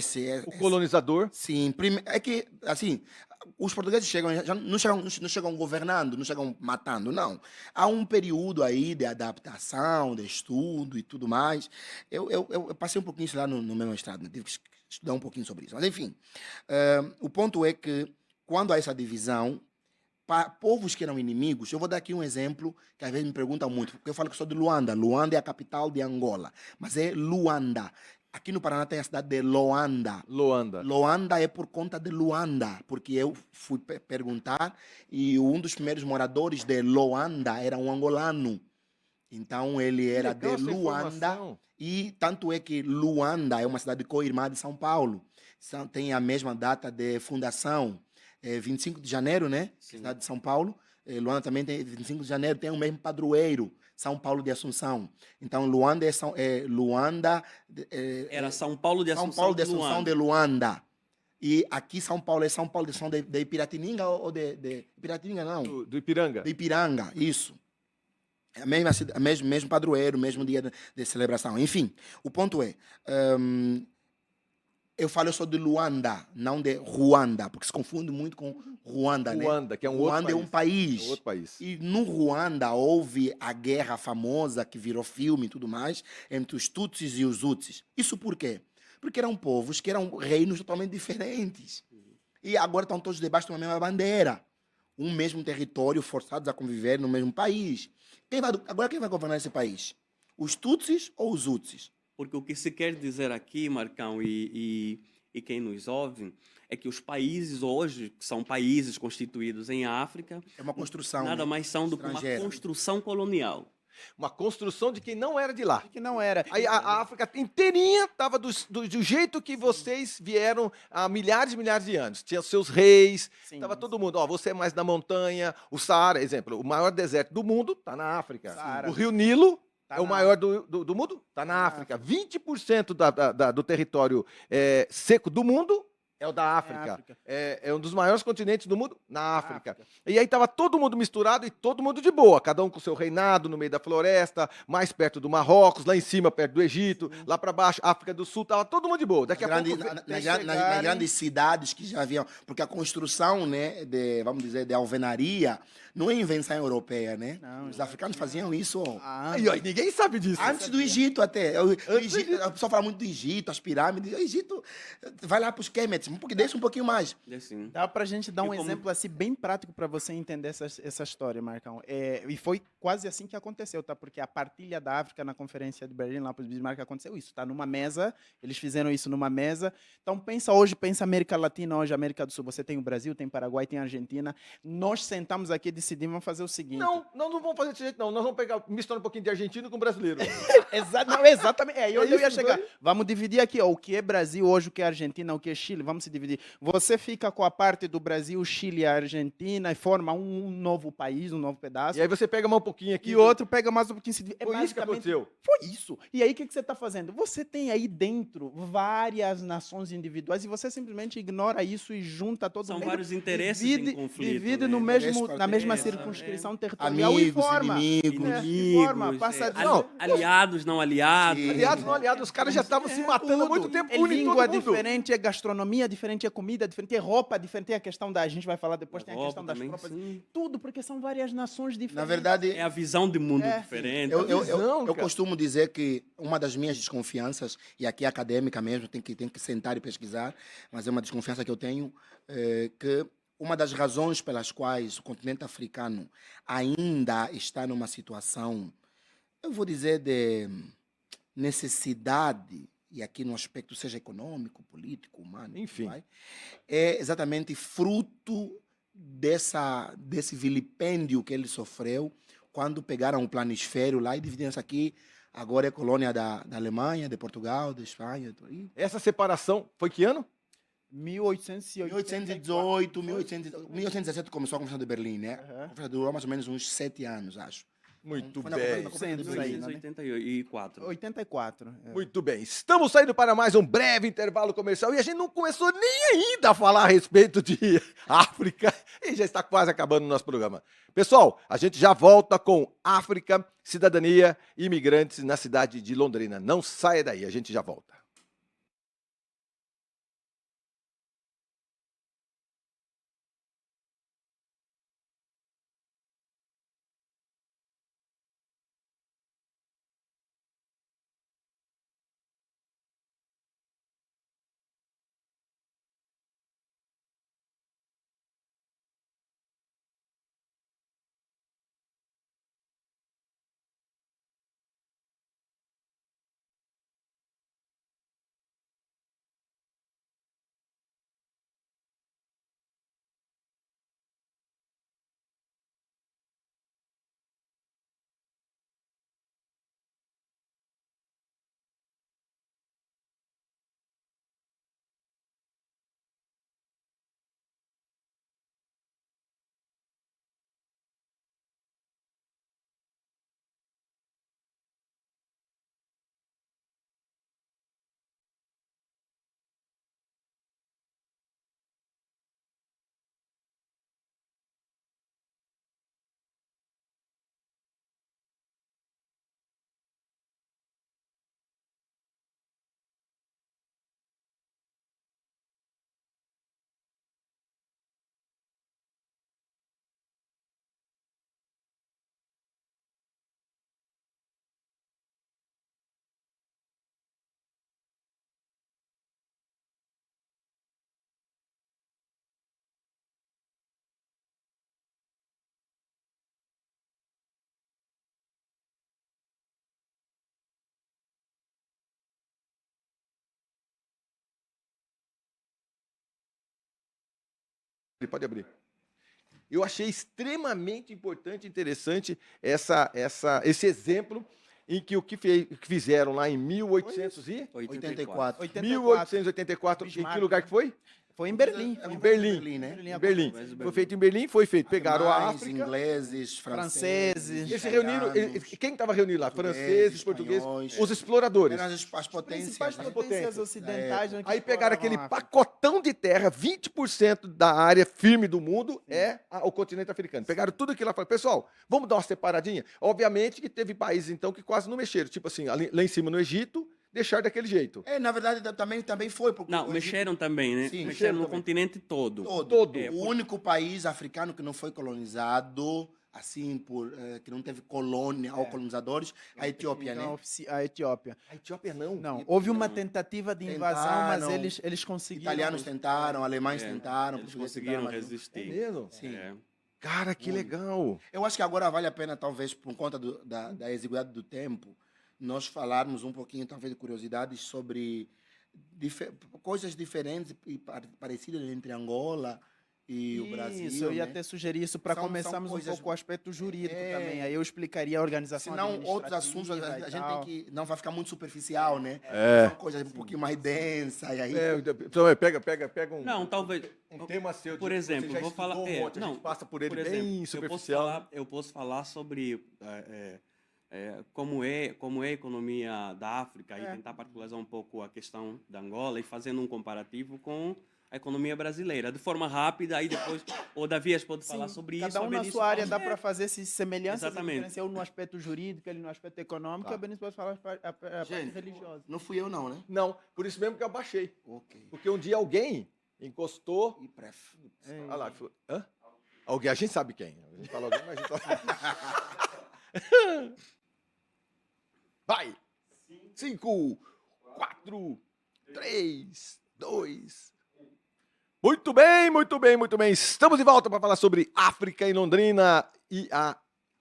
colonizador. sim, é que, assim, os portugueses chegam, já não chegam governando, não chegam matando, não. Há um período aí de adaptação, de estudo e tudo mais. Eu passei um pouquinho isso lá no meu mestrado, né? Tive que estudar um pouquinho sobre isso. Mas, enfim, o ponto é que, quando há essa divisão, povos que eram inimigos, eu vou dar aqui um exemplo que às vezes me perguntam muito, porque eu falo que sou de Luanda. Luanda é a capital de Angola, mas é Luanda. Aqui no Paraná tem a cidade de Loanda. Loanda. Loanda é por conta de Luanda, porque eu fui perguntar e um dos primeiros moradores de Loanda era um angolano. Então ele era de Legal essa Luanda, informação. e tanto é que Luanda é uma cidade co-irmã de São Paulo. Tem a mesma data de fundação, 25 de janeiro, né? Sim. Cidade de São Paulo. Luanda também tem 25 de janeiro, tem o mesmo padroeiro, São Paulo de Assunção. Então, Luanda Luanda. Era São Paulo de São Assunção, Paulo de Assunção Luanda. de Luanda. E aqui São Paulo é São Paulo de Assunção de Piratininga ou de Piratininga, não? Do Ipiranga. De Ipiranga, isso. É a mesmo padroeiro, mesmo dia de celebração. Enfim, o ponto é, eu falo só de Luanda, não de Ruanda, porque se confunde muito com Ruanda, né? Ruanda, que é um Ruanda outro é país. um país. É outro país. E no Ruanda houve a guerra famosa, que virou filme e tudo mais, entre os Tutsis e os Hutsis. Isso por quê? Porque eram povos que eram reinos totalmente diferentes. E agora estão todos debaixo de uma mesma bandeira. Um mesmo território, forçados a conviver no mesmo país. Agora quem vai governar esse país? Os Tutsis ou os Hutsis? Porque o que se quer dizer aqui, Marcão, e quem nos ouve, é que os países hoje, que são países constituídos em África, É uma construção, nada né? mais são do que uma Estrangeira. construção colonial. Uma construção de quem não era de lá. Que não era. Aí a África inteirinha estava do jeito que vocês vieram há milhares e milhares de anos. Tinha seus reis, Sim, estava todo mundo. Ó, você é mais da montanha, o Saara, exemplo, o maior deserto do mundo está na África. Saara. O Rio Nilo Tá é o na maior do mundo, está na África. 20% do território seco do mundo É o da África. África. É um dos maiores continentes do mundo na África. E aí tava todo mundo misturado e todo mundo de boa, cada um com o seu reinado no meio da floresta, mais perto do Marrocos, lá em cima perto do Egito, lá para baixo, África do Sul, tava todo mundo de boa. Daqui a pouco Nas grandes cidades que já haviam, porque a construção, né, vamos dizer, de alvenaria, não é invenção europeia, né? Não, Os africanos faziam isso Aí, ó, e ninguém sabe disso. antes do Egito até. Antes do Egito. A pessoa fala muito do Egito, as pirâmides. O Egito vai lá para os Kemet, deixa um pouquinho mais. Assim. Dá pra gente dar E um como- exemplo assim bem prático para você entender essa história, Marcão. E foi quase assim que aconteceu, tá? Porque a partilha da África na conferência de Berlim, lá para os Bismarck, aconteceu isso, tá? Numa mesa, eles fizeram isso numa mesa. Então pensa América Latina, hoje América do Sul. Você tem o Brasil, tem Paraguai, tem Argentina. Nós sentamos aqui e decidimos fazer o seguinte. Não, nós não vamos fazer desse jeito, não. Nós vamos misturar um pouquinho de argentino com brasileiro. Não, exatamente. É onde eu ia isso, chegar. foi? Vamos dividir aqui, ó, o que é Brasil hoje, o que é Argentina, o que é Chile. Vamos se dividir. Você fica com a parte do Brasil, Chile e Argentina e forma um novo país, um novo pedaço. E aí você pega mais um pouquinho aqui. E outro pega mais um pouquinho. Se divide. Foi isso que basicamente- aconteceu. Foi isso. E aí, o que você está fazendo? Você tem aí dentro várias nações individuais e você simplesmente ignora isso e junta todo São mundo. vários interesses divide, em conflito. divide né? no mesmo, Interesse na mesma interesse, circunscrição territorial e Amigos, forma. inimigos. E forma, passa a dizer- Não, aliados, não aliados. Sim. Aliados, não aliados, os caras já estavam se matando há Tudo. muito tempo, É une língua todo mundo. diferente, é gastronomia diferente, é comida diferente, é roupa diferente, tem a questão da... A gente vai falar depois, tem a Roupa questão das também, roupas. sim. Tudo, porque são várias nações diferentes. Na verdade, É a visão de mundo É. diferente. visão, eu cara. costumo dizer que uma das minhas desconfianças, e aqui é acadêmica mesmo, tem que sentar e pesquisar, mas é uma desconfiança que eu tenho, que uma das razões pelas quais o continente africano ainda está numa situação, eu vou dizer, de necessidade, e aqui no aspecto seja econômico, político, humano, Enfim. vai, é exatamente fruto desse vilipêndio que ele sofreu quando pegaram o planisfério lá e dividiram isso aqui. Agora é colônia da Alemanha, de Portugal, da Espanha. Essa separação foi que ano? 1884. 1817 começou a Conferência de Berlim, né? Aham. A conferência durou mais ou menos uns 7 anos, acho. Muito Foi na bem. Conferência de 100 Berlim. aí, né? 1984. 84. é. Muito bem. Estamos saindo para mais um breve intervalo comercial e a gente não começou nem ainda a falar a respeito de África e já está quase acabando o nosso programa. Pessoal, a gente já volta com África, cidadania e imigrantes na cidade de Londrina. Não saia daí, a gente já volta. Pode abrir. Eu achei extremamente importante e interessante esse exemplo em que o que fizeram lá em 1800 e... 84. 84. 84. 1884, em que Bismarck. lugar que foi? Foi em Berlim. É Em Berlim. Berlim, né? Berlim, Em Berlim. Mas Foi feito em Berlim, foi feito. Pegaram a Alemães, África. ingleses, franceses. franceses. Eles se reuniram. Quem estava reunido lá? Franceses, portugueses, espanhóis. os exploradores. Eram as potências. Principais né? potências ocidentais. né, que Aí pegaram aquele exploravam a África. pacotão de terra, 20% da área firme do mundo é o continente africano. Pegaram tudo aquilo lá e falaram, pessoal, vamos dar uma separadinha? Obviamente que teve países, então, que quase não mexeram. Tipo assim, lá em cima no Egito, deixaram daquele jeito. Na verdade, também foi. Porque Não, o mexeram também, né? Sim, Mexeram no também. continente todo. Todo. É, O único país africano que não foi colonizado, assim, que não teve colônia ou colonizadores, a Etiópia, Então, né? a Etiópia. A Etiópia não. Não, houve uma tentativa de invasão, mas Tentaram. eles conseguiram. Italianos tentaram, alemães tentaram, Eles portugueses conseguiram tentaram, mas não. É resistir. mesmo? Sim. É. Cara, que legal. Eu acho que agora vale a pena, talvez, por conta da exiguidade do tempo, nós falarmos um pouquinho, talvez, de curiosidades sobre coisas diferentes e parecidas entre Angola e o Brasil. Isso, eu ia né? até sugerir isso para São começarmos um coisas- pouco o aspecto jurídico É. também. Aí eu explicaria a organização Senão, outros assuntos, administrativa a e gente tal. tem que... Não vai ficar muito superficial, né? É. São coisas um pouquinho mais densas. E aí... Então, pega um, Não, talvez. um tema seu. Por de- exemplo, você já vou estudou falar. um monte, a gente passa por ele bem superficial. Eu posso falar sobre como é a economia da África e tentar particularizar um pouco a questão da Angola e fazendo um comparativo com a economia brasileira, de forma rápida, aí depois o Davias pode falar sobre Cada isso. um a na Benício sua área fala- dá para fazer esses semelhanças Exatamente. e diferenciar um no aspecto jurídico, ele no aspecto econômico, Tá. e a Benício pode falar a parte Gente, religiosa. Não fui eu, não, né? Não, por isso mesmo que eu abaixei. Ok. Porque um dia alguém encostou. E pref... Olha lá, hã? Alguém, a gente sabe quem. A gente fala alguém, mas a gente Vai! 5, 4, 3, 2. Muito bem, muito bem, muito bem. Estamos de volta para falar sobre África em Londrina e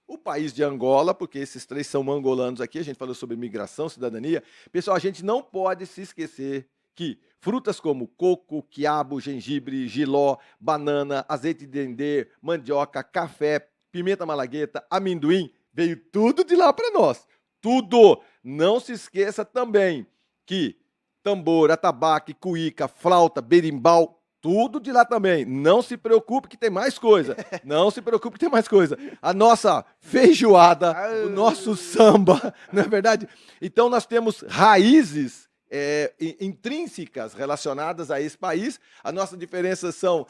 o país de Angola, porque esses três são angolanos aqui. A gente falou sobre migração, cidadania. Pessoal, a gente não pode se esquecer que frutas como coco, quiabo, gengibre, jiló, banana, azeite de dendê, mandioca, café, pimenta malagueta, amendoim, veio tudo de lá para nós. Tudo! Não se esqueça também que tambor, atabaque, cuíca, flauta, berimbau, tudo de lá também. Não se preocupe que tem mais coisa. Não se preocupe que tem mais coisa. A nossa feijoada, o nosso samba, não é verdade? Então nós temos raízes intrínsecas relacionadas a esse país. As nossas diferenças são,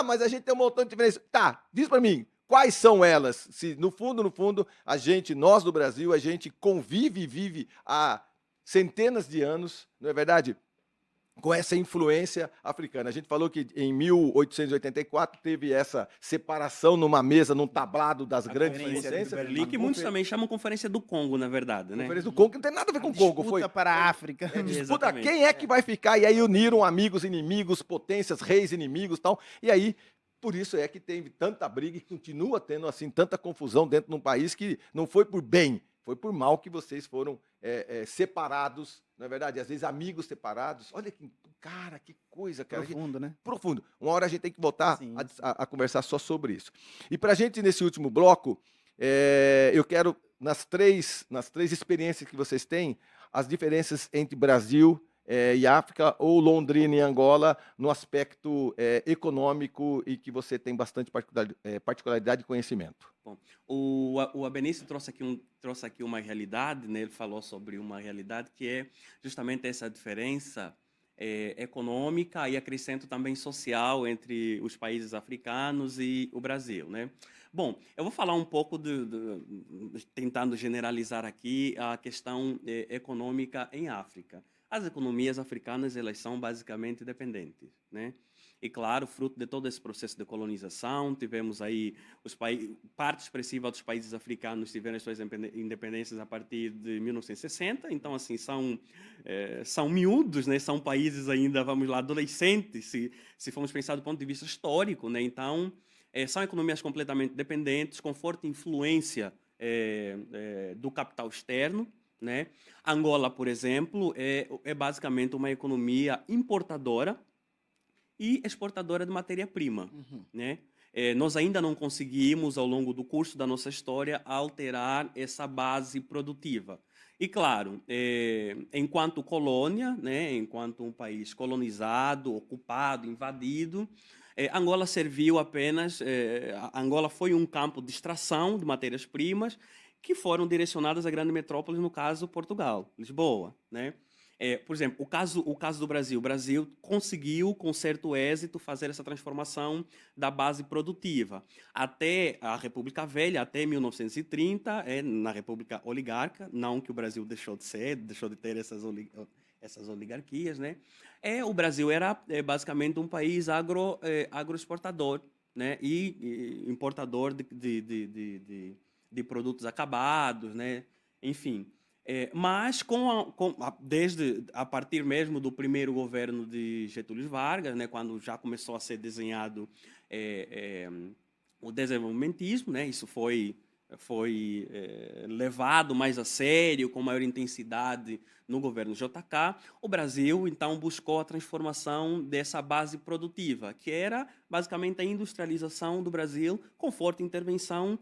mas a gente tem um montão de diferenças. Tá, diz para mim, quais são elas? Se no fundo, nós do Brasil, a gente convive e vive há centenas de anos, não é verdade? Com essa influência africana. A gente falou que em 1884 teve essa separação numa mesa, num tablado das grandes Conferência de potências. Berlim, que muitos também chamam Conferência do Congo, na verdade, né? Conferência do Congo, que não tem nada a ver com o Congo. Disputa para a África. Disputa Exatamente. quem é que vai ficar, e aí uniram amigos, inimigos, potências, reis, inimigos e tal, e aí, por isso é que teve tanta briga e continua tendo, assim, tanta confusão dentro de um país que não foi por bem, foi por mal que vocês foram separados, não é verdade? Às vezes amigos separados, olha que, cara, que coisa, cara. Profundo, né? Profundo. Uma hora a gente tem que voltar Sim, a conversar só sobre isso. E para a gente, nesse último bloco, eu quero, nas três experiências que vocês têm, as diferenças entre Brasil e África, ou Londrina e Angola, no aspecto econômico e que você tem bastante particularidade e conhecimento. Bom, o Abenício trouxe aqui uma realidade, né? Ele falou sobre uma realidade que é justamente essa diferença econômica e acrescento também social entre os países africanos e o Brasil, né? Bom, eu vou falar um pouco tentando generalizar aqui a questão econômica em África. As economias africanas, elas são basicamente dependentes, né? E, claro, fruto de todo esse processo de colonização, tivemos aí parte expressiva dos países africanos tiveram as suas independências a partir de 1960, então, assim, são miúdos, né? São países ainda, vamos lá, adolescentes, se formos pensar do ponto de vista histórico, né? Então, são economias completamente dependentes, com forte influência do capital externo, né? Angola, por exemplo, é basicamente uma economia importadora e exportadora de matéria-prima, né? Nós ainda não conseguimos, ao longo do curso da nossa história, alterar essa base produtiva. E claro, enquanto colônia, né, enquanto um país colonizado, ocupado, invadido, Angola serviu apenas. Angola foi um campo de extração de matérias-primas que foram direcionadas a grandes metrópoles, no caso Portugal, Lisboa, né? Por exemplo, o caso do Brasil. O Brasil conseguiu, com certo êxito, fazer essa transformação da base produtiva. Até a República Velha, até 1930, na República Oligarca, não que o Brasil deixou de ser, deixou de ter essas oligarquias, né? O Brasil era basicamente um país agroexportador, né? E importador de produtos acabados, né? Enfim. Mas desde a partir mesmo do primeiro governo de Getúlio Vargas, né, quando já começou a ser desenhado o desenvolvimentismo, né, isso foi levado mais a sério, com maior intensidade no governo JK, o Brasil então buscou a transformação dessa base produtiva, que era basicamente a industrialização do Brasil com forte intervenção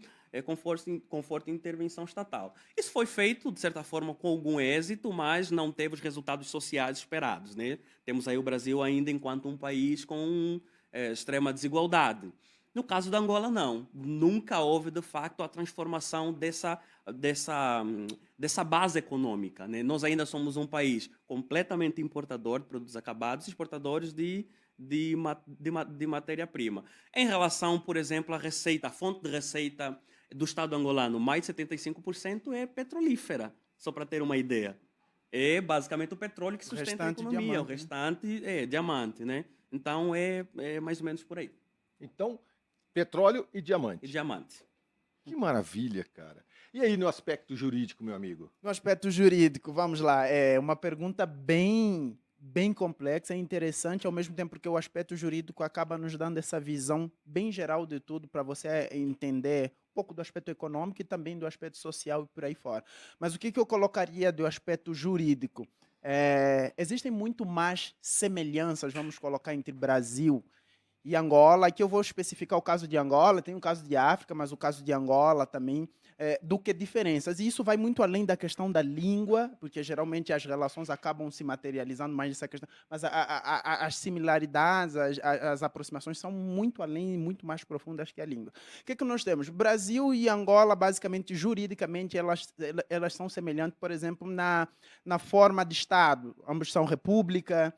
estatal. Isso foi feito, de certa forma, com algum êxito, mas não teve os resultados sociais esperados, né? Temos aí o Brasil ainda enquanto um país com extrema desigualdade. No caso da Angola, não. Nunca houve, de facto, a transformação dessa base econômica, né? Nós ainda somos um país completamente importador de produtos acabados e exportadores de matéria-prima. Em relação, por exemplo, à receita, a fonte de receita do Estado angolano, mais de 75% é petrolífera, só para ter uma ideia. É basicamente o petróleo que sustenta a economia, diamante, o restante é diamante, né? Então é mais ou menos por aí. Então, petróleo e E diamante. diamante. Que maravilha, cara. E aí no aspecto jurídico, meu amigo? No aspecto jurídico, vamos lá, é uma pergunta bem complexa e interessante, ao mesmo tempo que o aspecto jurídico acaba nos dando essa visão bem geral de tudo para você entender um pouco do aspecto econômico e também do aspecto social e por aí fora. Mas o que eu colocaria do aspecto jurídico? Existem muito mais semelhanças, vamos colocar, entre Brasil e Angola. Aqui eu vou especificar o caso de Angola, tem o caso de África, mas o caso de Angola também, do que diferenças. E isso vai muito além da questão da língua, porque geralmente as relações acabam se materializando mais nessa questão, mas as similaridades, as aproximações são muito além e muito mais profundas que a língua. O que nós temos? Brasil e Angola, basicamente, juridicamente, elas são semelhantes, por exemplo, na forma de Estado. Ambos são república.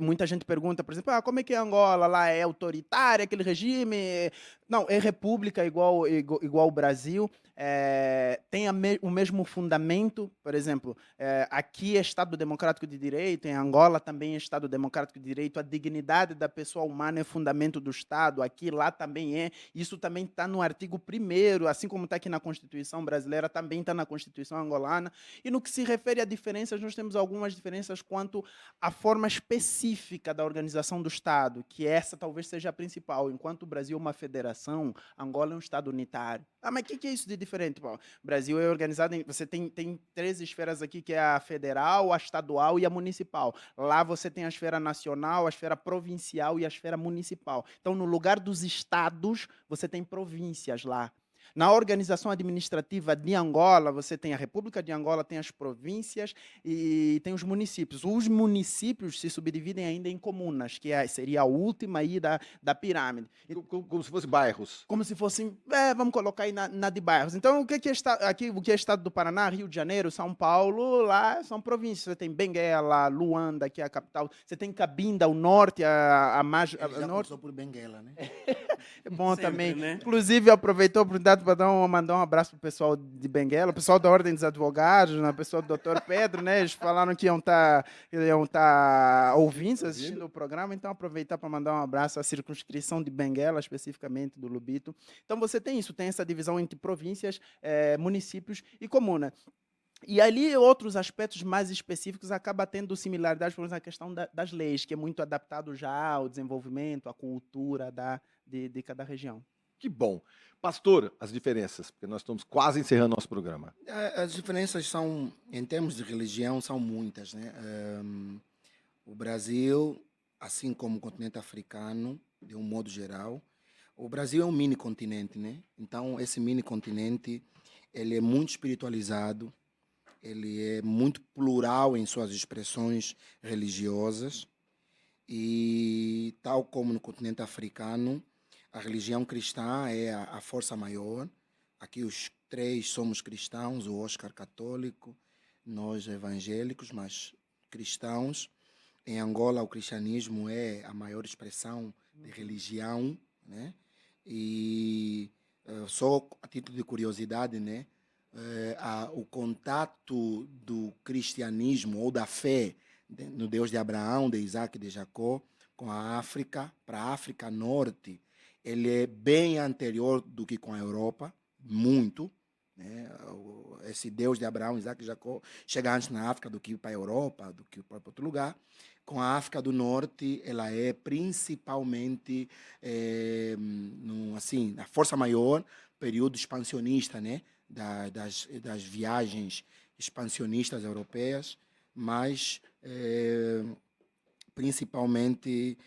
Muita gente pergunta, por exemplo, como é que é Angola? Lá é autoritária, aquele regime? Não, é república igual o Brasil. Tem o mesmo fundamento, por exemplo, aqui é Estado Democrático de Direito, em Angola também é Estado Democrático de Direito, a dignidade da pessoa humana é fundamento do Estado, aqui, lá também é. Isso também está no artigo 1º, assim como está aqui na Constituição brasileira, também está na Constituição angolana. E no que se refere a diferenças, nós temos algumas diferenças quanto à forma específica da organização do Estado, que essa talvez seja a principal. Enquanto o Brasil é uma federação, Angola é um Estado unitário. Mas o que é isso de diferente? Bom, o Brasil é organizado você tem 3 esferas aqui, que é a federal, a estadual e a municipal. Lá você tem a esfera nacional, a esfera provincial e a esfera municipal. Então, no lugar dos estados, você tem províncias lá. Na organização administrativa de Angola, você tem a República de Angola, tem as províncias e tem os municípios. Os municípios se subdividem ainda em comunas, que seria a última aí da pirâmide. Como se fossem bairros. Como se fossem, vamos colocar aí na de bairros. Então, o que é Estado do Paraná, Rio de Janeiro, São Paulo, lá são províncias. Você tem Benguela, Luanda, que é a capital. Você tem Cabinda, o norte, a mais... Ele já norte. começou por Benguela, né? É bom Sempre, também. né? Inclusive, aproveitou a oportunidade para mandar um abraço pro pessoal de Benguela, o pessoal da Ordem dos Advogados, né, o pessoal do Dr. Pedro, né? Eles falaram que iam tá ouvindo, assistindo o programa, então aproveitar para mandar um abraço à circunscrição de Benguela, especificamente do Lubito. Então você tem isso, tem essa divisão entre províncias, municípios e comuna. E ali outros aspectos mais específicos acaba tendo similaridades, por exemplo, na questão das leis, que é muito adaptado já ao desenvolvimento, à cultura de cada região. Que bom. Pastor, as diferenças, porque nós estamos quase encerrando nosso programa. As diferenças são, em termos de religião, são muitas, né? O Brasil, assim como o continente africano, de um modo geral, o Brasil é um mini continente, né? Então, esse mini continente, ele é muito espiritualizado, ele é muito plural em suas expressões religiosas e, tal como no continente africano, a religião cristã é a força maior. Aqui os três somos cristãos, o Oscar católico, nós evangélicos, mas cristãos. Em Angola, o cristianismo é a maior expressão de religião, né? E só a título de curiosidade, né? O contato do cristianismo ou da fé no Deus de Abraão, de Isaac e de Jacó com a África, para a África Norte, ele é bem anterior do que com a Europa, muito, né? Esse Deus de Abraão, Isaac e Jacó chega antes na África do que para a Europa, do que para outro lugar. Com a África do Norte, ela é principalmente, assim, a força maior, período expansionista, né? Das viagens expansionistas europeias, mas principalmente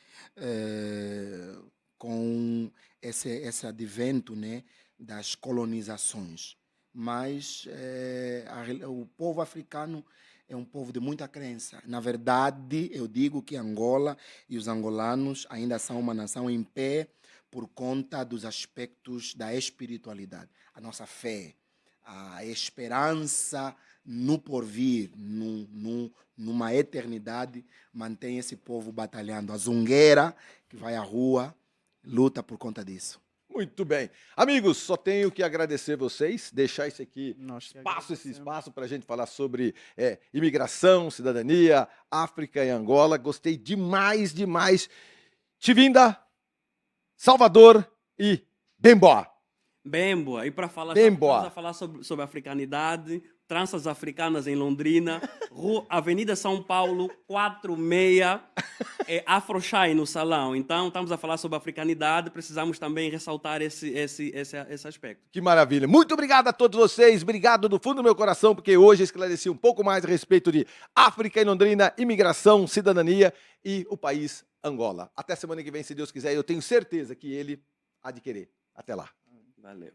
com esse advento, né, das colonizações. Mas o povo africano é um povo de muita crença. Na verdade, eu digo que Angola e os angolanos ainda são uma nação em pé por conta dos aspectos da espiritualidade. A nossa fé, a esperança no porvir, numa eternidade, mantém esse povo batalhando. A zungueira, que vai à rua, luta por conta disso. Muito bem. Amigos, só tenho que agradecer vocês, deixar esse Esse espaço para a gente falar sobre imigração, cidadania, África e Angola. Gostei demais, demais. Chivinda, Salvador e Bemboa. Bemboa. E para falar, Bemboa. estamos a falar sobre africanidade, tranças africanas em Londrina, Avenida São Paulo, 46, Afrochai no salão. Então, estamos a falar sobre africanidade, precisamos também ressaltar esse aspecto. Que maravilha. Muito obrigado a todos vocês. Obrigado do fundo do meu coração, porque hoje esclareci um pouco mais a respeito de África e Londrina, imigração, cidadania e o país Angola. Até semana que vem, se Deus quiser. Eu tenho certeza que ele há de querer. Até lá. Valeu.